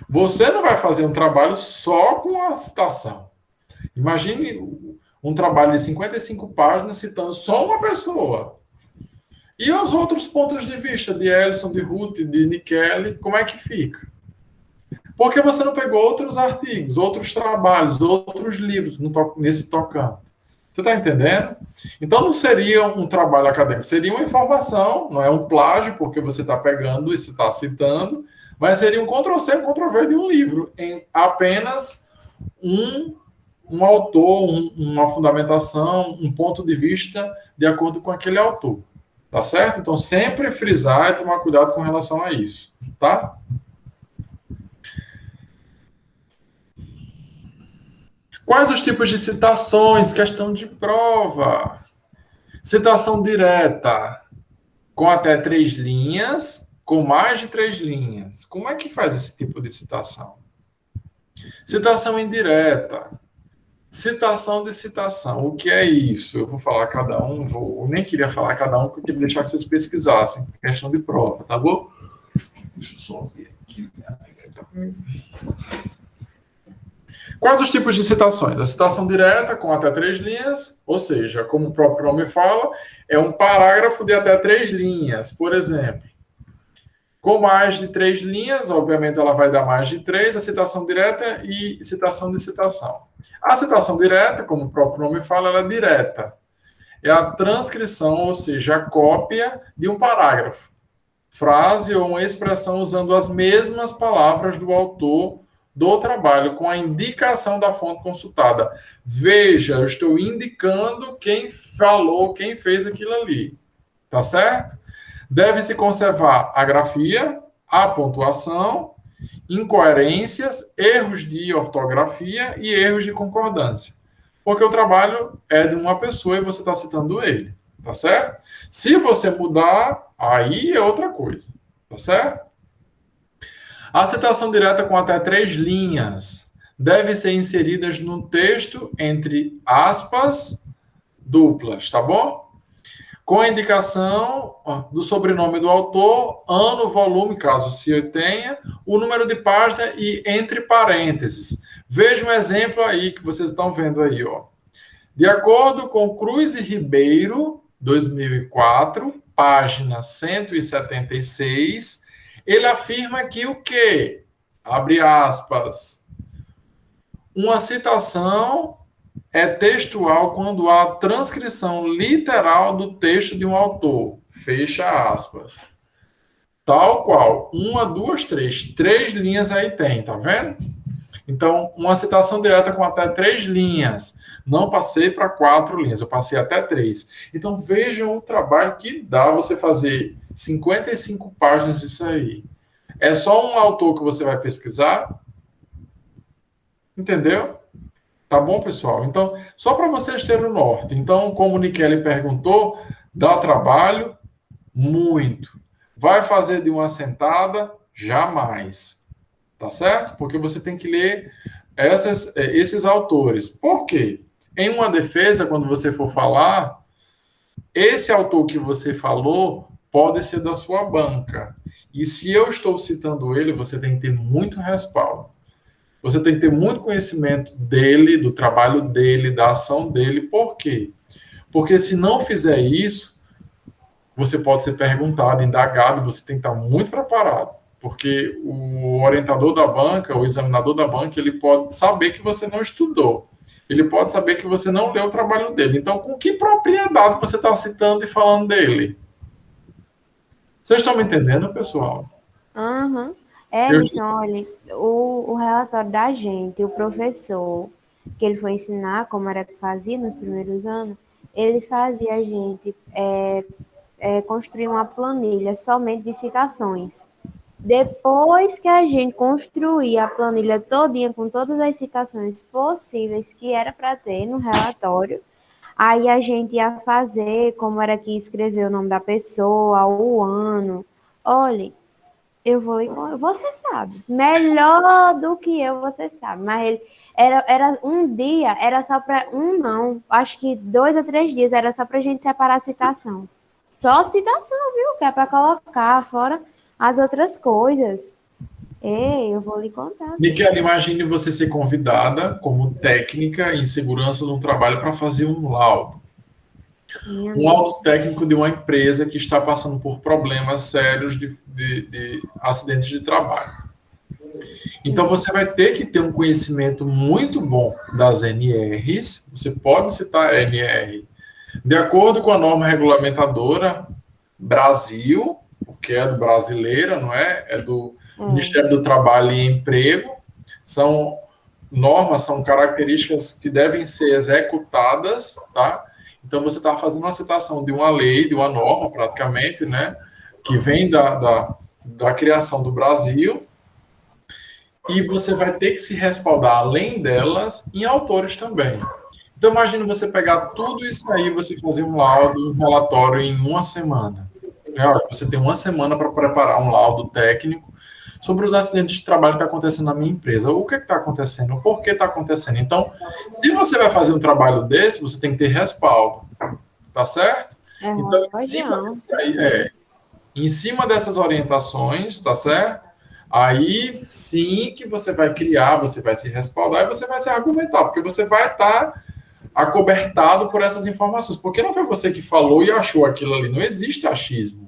Você não vai fazer um trabalho só com a citação. Imagine um trabalho de 55 páginas citando só uma pessoa. E os outros pontos de vista de Ellison, de Ruth, de Nikele, como é que fica? Porque você não pegou outros artigos, outros trabalhos, outros livros nesse tocante. Você está entendendo? Então, não seria um trabalho acadêmico, seria uma informação, não é um plágio, porque você está pegando e você está citando, mas seria um Ctrl-C, Ctrl-V de um livro, em apenas um autor, uma fundamentação, um ponto de vista de acordo com aquele autor. Tá certo? Então, sempre frisar e tomar cuidado com relação a isso. Tá? Quais os tipos de citações? Questão de prova. Citação direta, com até 3 linhas, com mais de 3 linhas. Como é que faz esse tipo de citação? Citação indireta. Citação de citação. O que é isso? Eu vou falar cada um, eu nem queria falar cada um, porque eu queria deixar que vocês pesquisassem. Questão de prova, tá bom? Deixa eu só ver aqui. Quais os tipos de citações? A citação direta, com até 3 linhas, ou seja, como o próprio nome fala, é um parágrafo de até 3 linhas, por exemplo. Com mais de 3 linhas, obviamente ela vai dar mais de 3, a citação direta e citação de citação. A citação direta, como o próprio nome fala, ela é direta. É a transcrição, ou seja, a cópia de um parágrafo, frase ou uma expressão usando as mesmas palavras do autor do trabalho, com a indicação da fonte consultada. Veja, eu estou indicando quem falou, quem fez aquilo ali. Tá certo? Deve-se conservar a grafia, a pontuação, incoerências, erros de ortografia e erros de concordância. Porque o trabalho é de uma pessoa e você está citando ele. Tá certo? Se você mudar, aí é outra coisa. Tá certo? A citação direta com até 3 linhas deve ser inseridas no texto entre aspas duplas, tá bom? Com a indicação do sobrenome do autor, ano, volume, caso se tenha, o número de página e entre parênteses. Veja um exemplo aí que vocês estão vendo aí, ó. De acordo com Cruz e Ribeiro, 2004, página 176, ele afirma que o quê? Abre aspas. Uma citação é textual quando há transcrição literal do texto de um autor. Fecha aspas. Tal qual. Uma, duas, três. 3 linhas aí tem, tá vendo? Então, uma citação direta com até 3 linhas. Não passei para 4 linhas, eu passei até 3. Então, vejam o trabalho que dá você fazer 55 páginas disso aí. É só um autor que você vai pesquisar? Entendeu? Tá bom, pessoal? Então, só para vocês terem o norte. Então, como o Nikele perguntou, dá trabalho? Muito. Vai fazer de uma sentada? Jamais. Tá certo? Porque você tem que ler esses autores. Por quê? Em uma defesa, quando você for falar, esse autor que você falou pode ser da sua banca. E se eu estou citando ele, você tem que ter muito respaldo. Você tem que ter muito conhecimento dele, do trabalho dele, da ação dele. Por quê? Porque se não fizer isso, você pode ser perguntado, indagado, você tem que estar muito preparado. Porque o orientador da banca, o examinador da banca, ele pode saber que você não estudou. Ele pode saber que você não leu o trabalho dele. Então, com que propriedade você está citando e falando dele? Vocês estão me entendendo, pessoal? Aham. Eu... Emerson, olha, o relatório da gente, o professor, que ele foi ensinar como era que fazia nos primeiros anos, ele fazia a gente construir uma planilha somente de citações. Depois que a gente construía a planilha todinha com todas as citações possíveis que era para ter no relatório, aí a gente ia fazer como era que escrever o nome da pessoa, o ano. Olha, eu vou lhe contar, você sabe, melhor do que eu, você sabe, mas ele era um dia, era só para não, acho que 2 ou 3 dias era só para a gente separar a citação. Só citação, viu? Que é para colocar fora as outras coisas. Ei, eu vou lhe contar. Miquela, imagine você ser convidada como técnica em segurança no trabalho para fazer um laudo. Um laudo técnico de uma empresa que está passando por problemas sérios de acidentes de trabalho. Então, você vai ter que ter um conhecimento muito bom das NRs. Você pode citar a NR de acordo com a norma regulamentadora Brasil, que é do brasileira, não é? É do Ministério do Trabalho e Emprego. São normas, são características que devem ser executadas, tá? Então, você está fazendo uma citação de uma lei, de uma norma, praticamente, né? Que vem da criação do Brasil. E você vai ter que se respaldar, além delas, em autores também. Então, imagine você pegar tudo isso aí, você fazer um laudo, um relatório em uma semana. Você tem uma semana para preparar um laudo técnico sobre os acidentes de trabalho que está acontecendo na minha empresa. O que está acontecendo? Por que está acontecendo? Então, se você vai fazer um trabalho desse, você tem que ter respaldo. Tá certo? Então, em cima dessas orientações, tá certo? Aí sim que você vai criar, você vai se respaldar e você vai se argumentar, porque você vai estar acobertado por essas informações. Porque não foi você que falou e achou aquilo ali. Não existe achismo.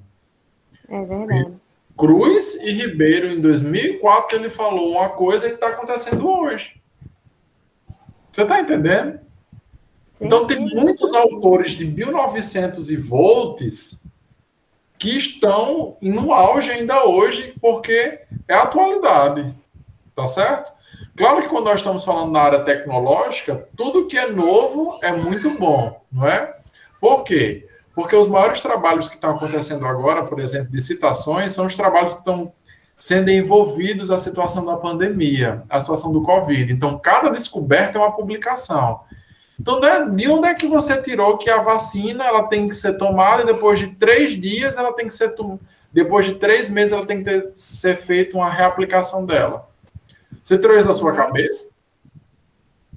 É verdade. Cruz e Ribeiro, em 2004, ele falou uma coisa que está acontecendo hoje. Você está entendendo? Então, tem muitos autores de 1900 e volts que estão no auge ainda hoje, porque é a atualidade. Tá certo? Claro que quando nós estamos falando na área tecnológica, tudo que é novo é muito bom, não é? Por quê? Porque os maiores trabalhos que estão acontecendo agora, por exemplo, de citações, são os trabalhos que estão sendo envolvidos à situação da pandemia, à situação do Covid. Então, cada descoberta é uma publicação. Então, de onde é que você tirou que a vacina ela tem que ser tomada e depois de 3 dias ela tem que ser depois de 3 meses ela tem que ser feita uma reaplicação dela? Você tirou isso da sua cabeça?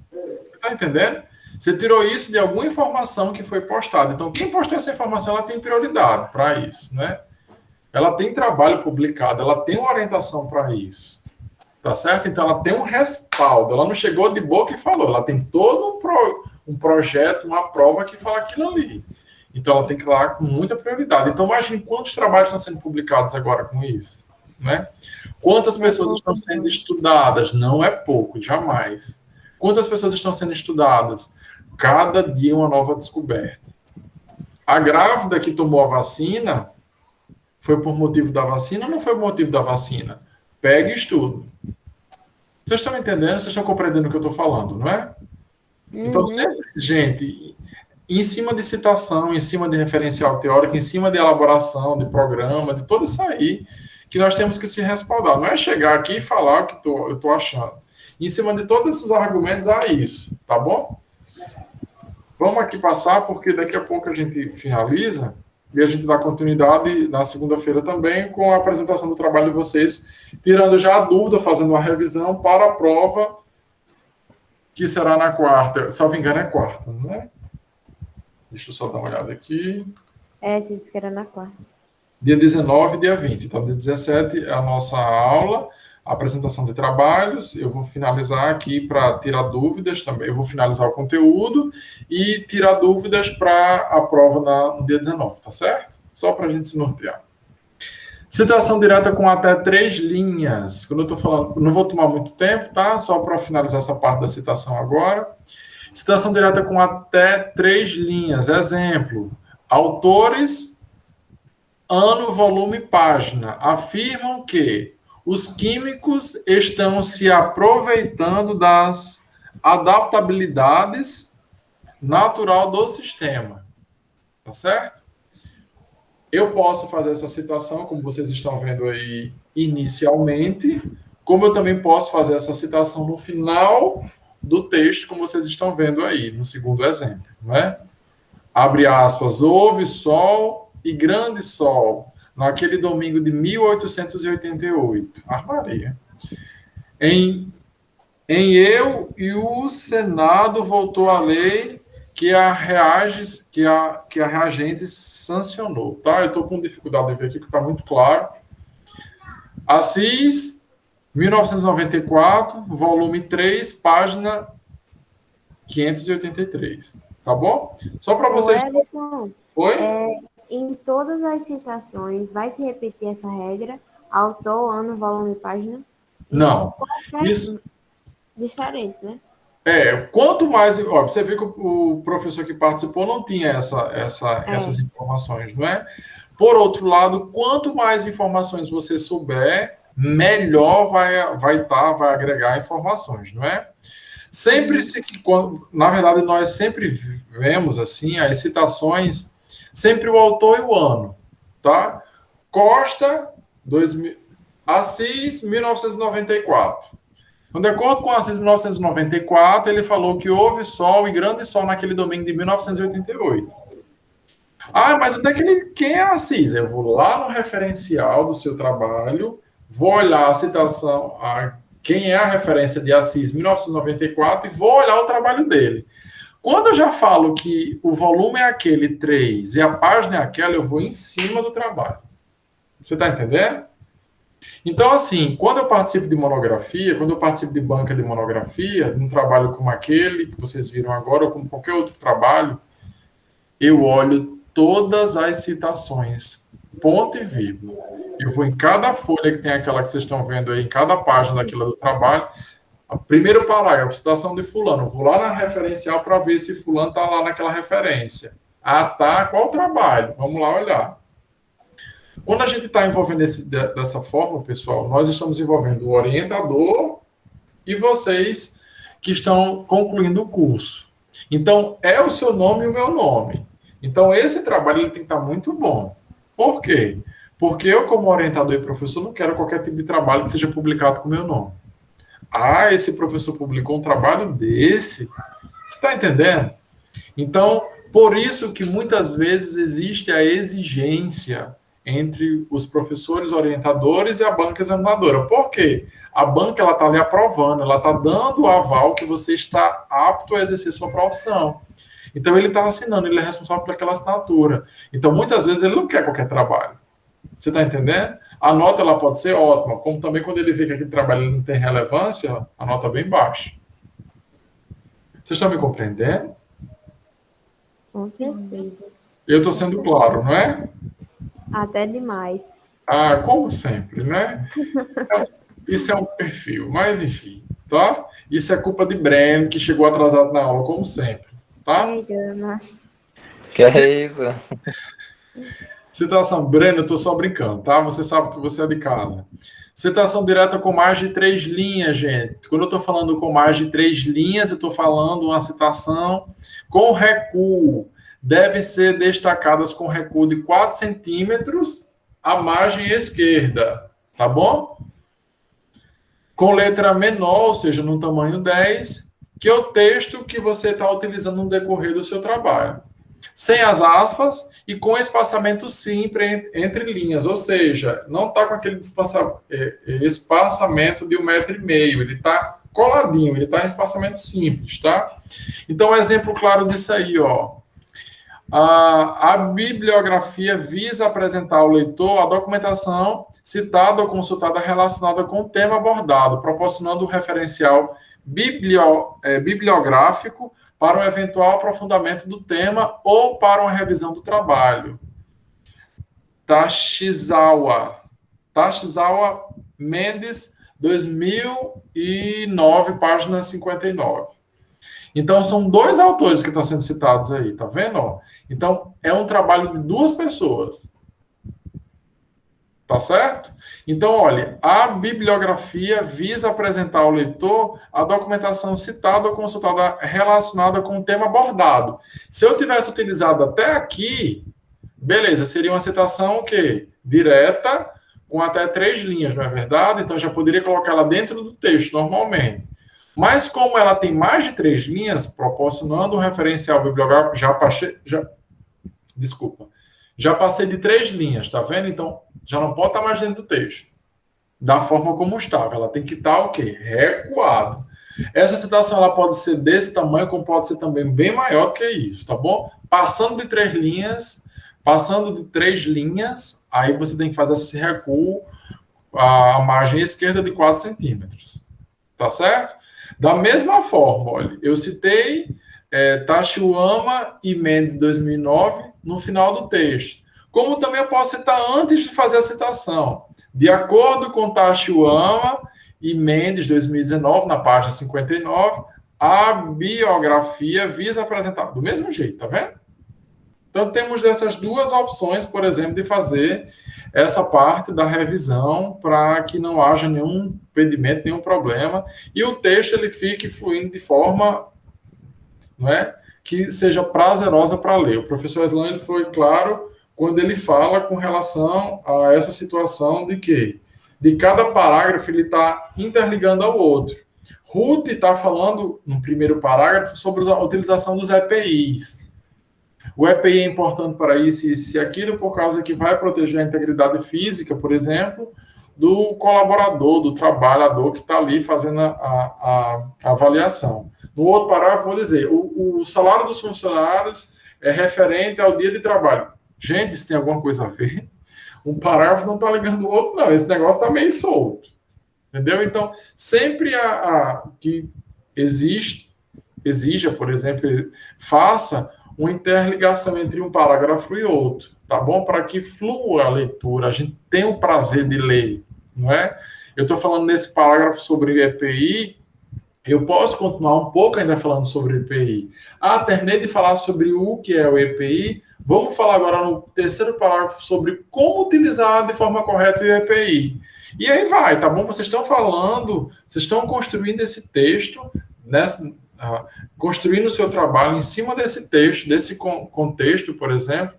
Você está entendendo? Você tirou isso de alguma informação que foi postada. Então, quem postou essa informação, ela tem prioridade para isso, né? Ela tem trabalho publicado, ela tem uma orientação para isso. Tá certo? Então, ela tem um respaldo. Ela não chegou de boca e falou. Ela tem todo um projeto, uma prova que fala aquilo ali. Então, ela tem que ir lá com muita prioridade. Então, imagine quantos trabalhos estão sendo publicados agora com isso, né? Quantas pessoas estão sendo estudadas? Não é pouco, jamais. Quantas pessoas estão sendo estudadas? Cada dia uma nova descoberta. A grávida que tomou a vacina Foi por motivo da vacina ou não foi por motivo da vacina? Pega e estuda. Vocês estão entendendo? Vocês estão compreendendo o que eu estou falando, não é? Então, sempre, gente, em cima de citação, em cima de referencial teórico, em cima de elaboração, de programa, de tudo isso aí, que nós temos que se respaldar. Não é chegar aqui e falar o que eu estou achando. Em cima de todos esses argumentos, há isso, tá bom? Vamos aqui passar, porque daqui a pouco a gente finaliza e a gente dá continuidade na segunda-feira também com a apresentação do trabalho de vocês, tirando já a dúvida, fazendo uma revisão para a prova, que será na quarta. Salvo engano, é quarta, não é? Deixa eu só dar uma olhada aqui. Você disse que era na quarta. Dia 19 e dia 20. Então, dia 17 é a nossa aula, a apresentação de trabalhos. Eu vou finalizar aqui para tirar dúvidas também. Eu vou finalizar o conteúdo e tirar dúvidas para a prova no dia 19, tá certo? Só para a gente se nortear. Citação direta com até 3 linhas. Quando eu estou falando, não vou tomar muito tempo, tá? Só para finalizar essa parte da citação agora. Citação direta com até 3 linhas. Exemplo: autores, ano, volume, página, afirmam que os químicos estão se aproveitando das adaptabilidades natural do sistema. Tá certo? Eu posso fazer essa citação, como vocês estão vendo aí, inicialmente, como eu também posso fazer essa citação no final do texto, como vocês estão vendo aí, no segundo exemplo, não é? Abre aspas, houve sol e grande sol, naquele domingo de 1888. Maria. Em eu e o Senado voltou a lei que a reagente sancionou, tá? Eu estou com dificuldade de ver aqui, que está muito claro. Assis, 1994, volume 3, página 583. Tá bom? Só para vocês... Edson, oi? Em todas as citações, vai se repetir essa regra? Autor, ano, volume, página? Não. Isso... Diferente, né? Quanto mais... Ó, você viu que o professor que participou não tinha essas informações, não é? Por outro lado, quanto mais informações você souber, melhor vai agregar informações, não é? Na verdade, nós sempre vemos assim as citações, sempre o autor e o ano, tá? Costa, Assis, 1994. De acordo com Assis, 1994, ele falou que houve sol e grande sol naquele domingo de 1988. Mas onde é que quem é Assis? Eu vou lá no referencial do seu trabalho, vou olhar a citação, quem é a referência de Assis, 1994, e vou olhar o trabalho dele. Quando eu já falo que o volume é aquele 3 e a página é aquela, eu vou em cima do trabalho. Você está entendendo? Então, assim, quando eu participo de monografia, quando eu participo de banca de monografia, num trabalho como aquele que vocês viram agora, ou como qualquer outro trabalho, eu olho todas as citações, ponto e vírgula. Eu vou em cada folha que tem aquela que vocês estão vendo aí, em cada página daquilo do trabalho, o primeiro parágrafo, citação de fulano, eu vou lá na referencial para ver se fulano está lá naquela referência. Tá, qual o trabalho? Vamos lá olhar. Quando a gente está envolvendo dessa forma, pessoal, nós estamos envolvendo o orientador e vocês que estão concluindo o curso. Então, é o seu nome e o meu nome. Então, esse trabalho ele tem que estar muito bom. Por quê? Porque eu, como orientador e professor, não quero qualquer tipo de trabalho que seja publicado com o meu nome. Esse professor publicou um trabalho desse. Você está entendendo? Então, por isso que muitas vezes existe a exigência entre os professores orientadores e a banca examinadora. Por quê? A banca está ali aprovando, ela está dando o aval que você está apto a exercer sua profissão. Então, ele está assinando, ele é responsável por aquela assinatura. Então, muitas vezes, ele não quer qualquer trabalho. Você está entendendo? A nota ela pode ser ótima, como também quando ele vê que aquele trabalho não tem relevância, a nota é bem baixa. Vocês estão me compreendendo? Com certeza. Eu estou sendo claro, não é? Até demais. Como sempre, né? Isso é um perfil, mas enfim, tá? Isso é culpa de Breno, que chegou atrasado na aula, como sempre, tá? Eita, nossa. Que é isso? Citação, Breno, eu tô só brincando, tá? Você sabe que você é de casa. Citação direta com mais de 3 linhas, gente. Quando eu estou falando com mais de 3 linhas, eu estou falando uma citação com recuo. Devem ser destacadas com recuo de 4 centímetros à margem esquerda, tá bom? Com letra menor, ou seja, no tamanho 10, que é o texto que você está utilizando no decorrer do seu trabalho. Sem as aspas e com espaçamento simples entre linhas, ou seja, não está com aquele espaçamento de 1,5 m, ele está coladinho, ele está em espaçamento simples, tá? Então, exemplo claro disso aí, ó. A bibliografia visa apresentar ao leitor a documentação citada ou consultada relacionada com o tema abordado, proporcionando um referencial bibliográfico para um eventual aprofundamento do tema ou para uma revisão do trabalho. Tashizawa Mendes, 2009, página 59. Então, são 2 autores que estão sendo citados aí, tá vendo? Então, é um trabalho de 2 pessoas. Tá certo? Então, olha, a bibliografia visa apresentar ao leitor a documentação citada ou consultada relacionada com o tema abordado. Se eu tivesse utilizado até aqui, beleza, seria uma citação o quê? Direta, com até 3 linhas, não é verdade? Então, já poderia colocar ela dentro do texto, normalmente. Mas, como ela tem mais de 3 linhas, proporcionando um referencial bibliográfico, já passei de 3 linhas, tá vendo? Então, já não pode estar mais dentro do texto, da forma como estava. Ela tem que estar o quê? Recuada. Essa citação ela pode ser desse tamanho, como pode ser também bem maior do que isso, tá bom? Passando de 3 linhas, aí você tem que fazer esse recuo à margem esquerda de 4 centímetros. Tá certo? Da mesma forma, olha, eu citei Tashiwama e Mendes, 2009, no final do texto. Como também eu posso citar antes de fazer a citação. De acordo com Tashiwama e Mendes, 2019, na página 59, a biografia visa apresentar do mesmo jeito, tá vendo? Então, temos essas 2 opções, por exemplo, de fazer essa parte da revisão para que não haja nenhum impedimento, nenhum problema, e o texto ele fique fluindo de forma, não é, que seja prazerosa para ler. O professor Aslan ele foi claro quando ele fala com relação a essa situação de que de cada parágrafo ele está interligando ao outro. Ruth está falando, no primeiro parágrafo, sobre a utilização dos EPIs. O EPI é importante para isso e aquilo, por causa que vai proteger a integridade física, por exemplo, do colaborador, do trabalhador que está ali fazendo a avaliação. No outro parágrafo, vou dizer, o salário dos funcionários é referente ao dia de trabalho. Gente, isso tem alguma coisa a ver? Um parágrafo não está ligando o outro, não. Esse negócio está meio solto. Entendeu? Então, sempre que exija, por exemplo, faça uma interligação entre um parágrafo e outro, tá bom? Para que flua a leitura, a gente tem o prazer de ler, não é? Eu estou falando nesse parágrafo sobre EPI, eu posso continuar um pouco ainda falando sobre EPI. Terminei de falar sobre o que é o EPI, vamos falar agora no terceiro parágrafo sobre como utilizar de forma correta o EPI. E aí vai, tá bom? Vocês estão falando, vocês estão construindo esse texto, construindo o seu trabalho em cima desse texto, desse contexto, por exemplo,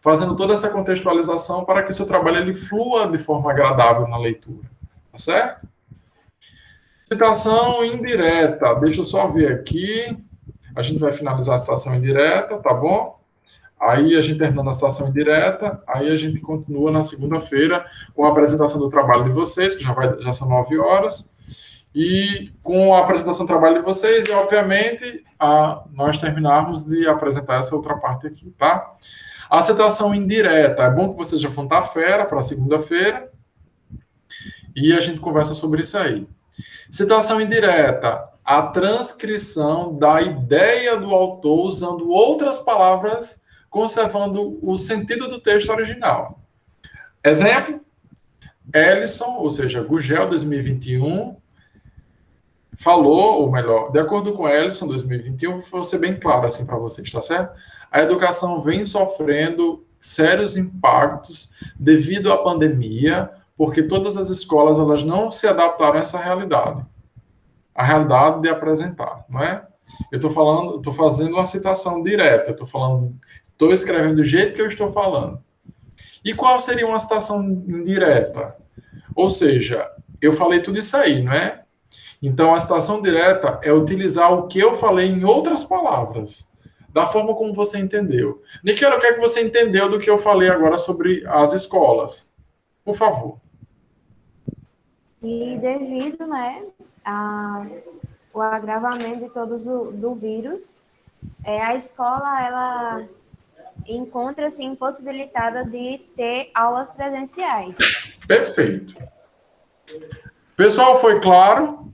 fazendo toda essa contextualização para que o seu trabalho ele flua de forma agradável na leitura. Tá certo? Citação indireta. Deixa eu só ver aqui. A gente vai finalizar a citação indireta, tá bom? Aí a gente terminando a citação indireta, aí a gente continua na segunda-feira com a apresentação do trabalho de vocês, que já são 9 horas, e com a apresentação do trabalho de vocês, e obviamente nós terminarmos de apresentar essa outra parte aqui, tá? A citação indireta, é bom que vocês já vão estar fera para segunda-feira, e a gente conversa sobre isso aí. Citação indireta, a transcrição da ideia do autor usando outras palavras, conservando o sentido do texto original. Exemplo, Ellison, ou seja, Gugel, 2021, falou, ou melhor, de acordo com Ellison, 2021, vou ser bem claro assim para vocês, tá certo? A educação vem sofrendo sérios impactos devido à pandemia, porque todas as escolas elas não se adaptaram a essa realidade. A realidade de apresentar, não é? Eu estou fazendo uma citação direta, estou escrevendo do jeito que eu estou falando. E qual seria uma citação indireta? Ou seja, eu falei tudo isso aí, não é? Então, a citação direta é utilizar o que eu falei em outras palavras, da forma como você entendeu. Niquela, o que é que você entendeu do que eu falei agora sobre as escolas? Por favor. E devido, né, o agravamento de todos do vírus, a escola, ela encontra-se impossibilitada de ter aulas presenciais. Perfeito. Pessoal, foi claro?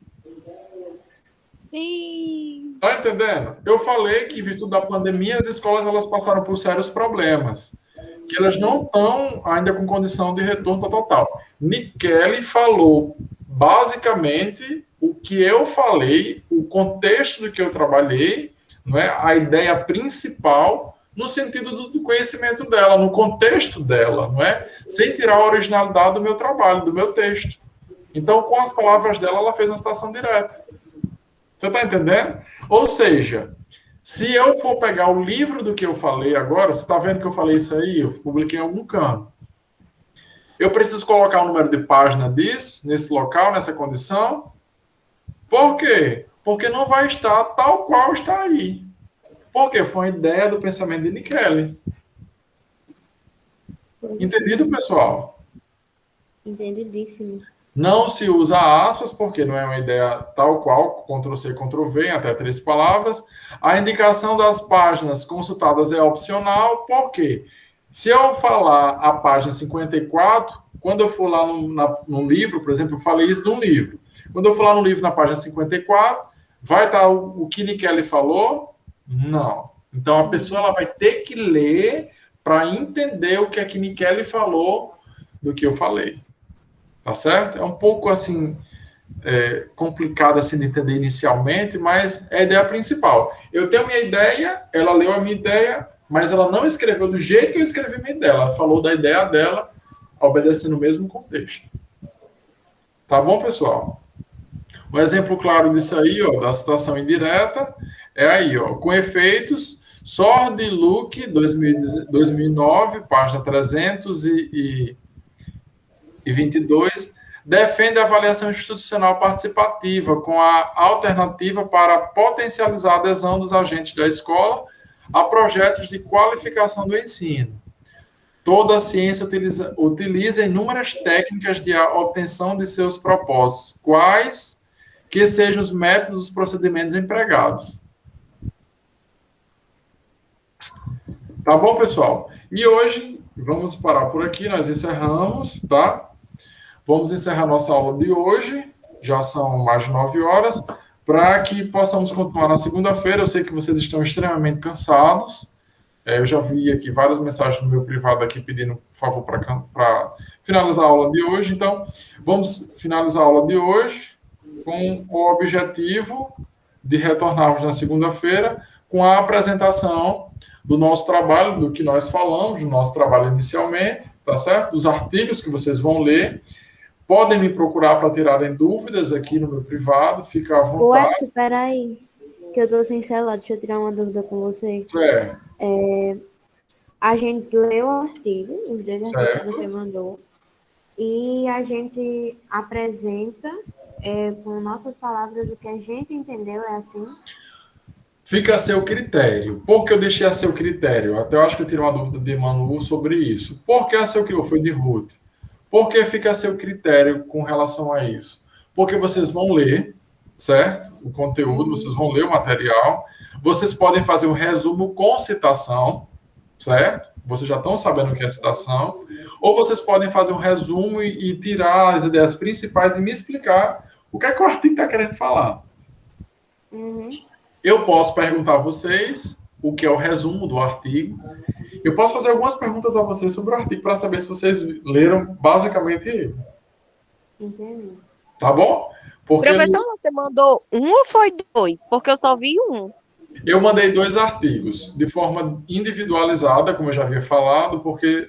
Sim. Tá entendendo? Eu falei que, em virtude da pandemia, as escolas elas passaram por sérios problemas, que elas não estão ainda com condição de retorno total. Michele falou basicamente o que eu falei, o contexto do que eu trabalhei, não é? A ideia principal no sentido do conhecimento dela, no contexto dela, não é? Sem tirar a originalidade do meu trabalho, do meu texto. Então, com as palavras dela, ela fez uma citação direta. Você está entendendo? Ou seja, se eu for pegar o livro do que eu falei agora, você está vendo que eu falei isso aí? Eu publiquei em algum canto. Eu preciso colocar o número de página disso, nesse local, nessa condição. Por quê? Porque não vai estar tal qual está aí. Porque foi uma ideia do pensamento de Michele. Entendido, pessoal? Entendidíssimo. Não se usa aspas, porque não é uma ideia tal qual, Ctrl+C, Ctrl+V, em até 3 palavras. A indicação das páginas consultadas é opcional, por quê? Se eu falar a página 54, quando eu for lá no livro, por exemplo, eu falei isso de um livro. Quando eu for lá no livro, na página 54, vai estar o que Michele falou? Não. Então, a pessoa ela vai ter que ler para entender o que é que Michele falou do que eu falei. Tá certo? É um pouco assim complicado assim de entender inicialmente, mas é a ideia principal. Eu tenho minha ideia, ela leu a minha ideia, mas ela não escreveu do jeito que eu escrevi minha ideia. Ela falou da ideia dela, obedecendo o mesmo contexto. Tá bom, pessoal? Um exemplo claro disso aí, ó, da citação indireta, é aí, ó, com efeitos, Sword Look 2009, página 322, defende a avaliação institucional participativa com a alternativa para potencializar a adesão dos agentes da escola a projetos de qualificação do ensino. Toda a ciência utiliza inúmeras técnicas de obtenção de seus propósitos, quais que sejam os métodos, os procedimentos empregados. Tá bom, pessoal? E hoje, vamos parar por aqui, nós encerramos, tá? Vamos encerrar nossa aula de hoje, já são mais de 9 horas, para que possamos continuar na segunda-feira. Eu sei que vocês estão extremamente cansados. Eu já vi aqui várias mensagens no meu privado aqui pedindo, por favor, para finalizar a aula de hoje. Então, vamos finalizar a aula de hoje com o objetivo de retornarmos na segunda-feira com a apresentação do nosso trabalho, do que nós falamos, do nosso trabalho inicialmente, tá certo? Dos artigos que vocês vão ler. Podem me procurar para tirarem dúvidas aqui no meu privado, fica à vontade. Ué, peraí, que eu estou sem celular, deixa eu tirar uma dúvida com você. Certo. A gente leu o artigo, os dois artigos Certo. que você mandou, e a gente apresenta com nossas palavras o que a gente entendeu, é assim? Fica a seu critério. Por que eu deixei a seu critério? Até eu acho que eu tirei uma dúvida de Manu sobre isso. Por que a seu critério? Foi de Ruth. Por que fica a seu critério com relação a isso? Porque vocês vão ler, certo? O conteúdo, vocês vão ler o material. Vocês podem fazer um resumo com citação, certo? Vocês já estão sabendo o que é citação. Ou vocês podem fazer um resumo e tirar as ideias principais e me explicar o que é que o artigo está querendo falar. Eu posso perguntar a vocês o que é o resumo do artigo. Eu posso fazer algumas perguntas a vocês sobre o artigo para saber se vocês leram basicamente ele. Entendi. Tá bom? Porque Professor, você mandou um ou foi dois? Porque eu só vi um. Eu mandei 2 artigos de forma individualizada, como eu já havia falado, porque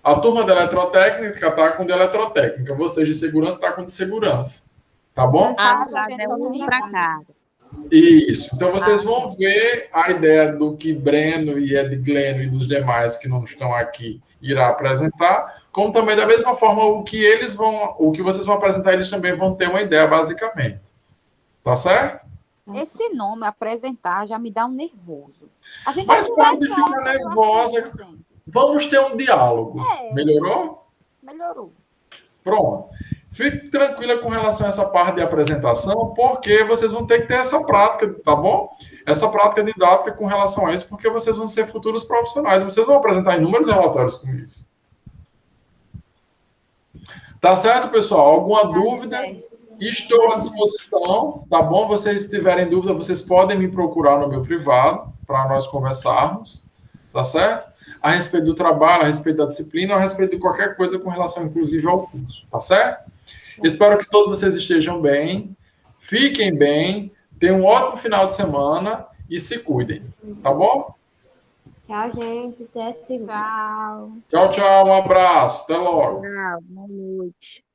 a turma da eletrotécnica está com de eletrotécnica, vocês de segurança está com de segurança. Tá bom? Ah, a lá gente é só um tem para um. cada. Isso. Então vocês vão ver a ideia do que Breno e Edgleno e dos demais que não estão aqui irá apresentar, como também da mesma forma o que vocês vão apresentar, eles também vão ter uma ideia basicamente. Tá certo? Esse nome, apresentar, já me dá um nervoso. A gente vai Mas pode conversar ficar sobre o nervosa. artigo, gente. Vamos ter um diálogo. É. Melhorou? Melhorou. Pronto. Fique tranquila com relação a essa parte de apresentação, porque vocês vão ter que ter essa prática, tá bom? Essa prática didática com relação a isso, porque vocês vão ser futuros profissionais. Vocês vão apresentar inúmeros relatórios com isso. Tá certo, pessoal? Alguma dúvida? Estou à disposição, tá bom? Vocês tiverem dúvida, vocês podem me procurar no meu privado para nós conversarmos, tá certo? A respeito do trabalho, a respeito da disciplina, a respeito de qualquer coisa com relação, inclusive, ao curso, tá certo? Espero que todos vocês estejam bem, fiquem bem, tenham um ótimo final de semana e se cuidem, tá bom? Tchau, gente. Até segunda. Tchau. Tchau, tchau, um abraço, até logo. Tchau, boa noite.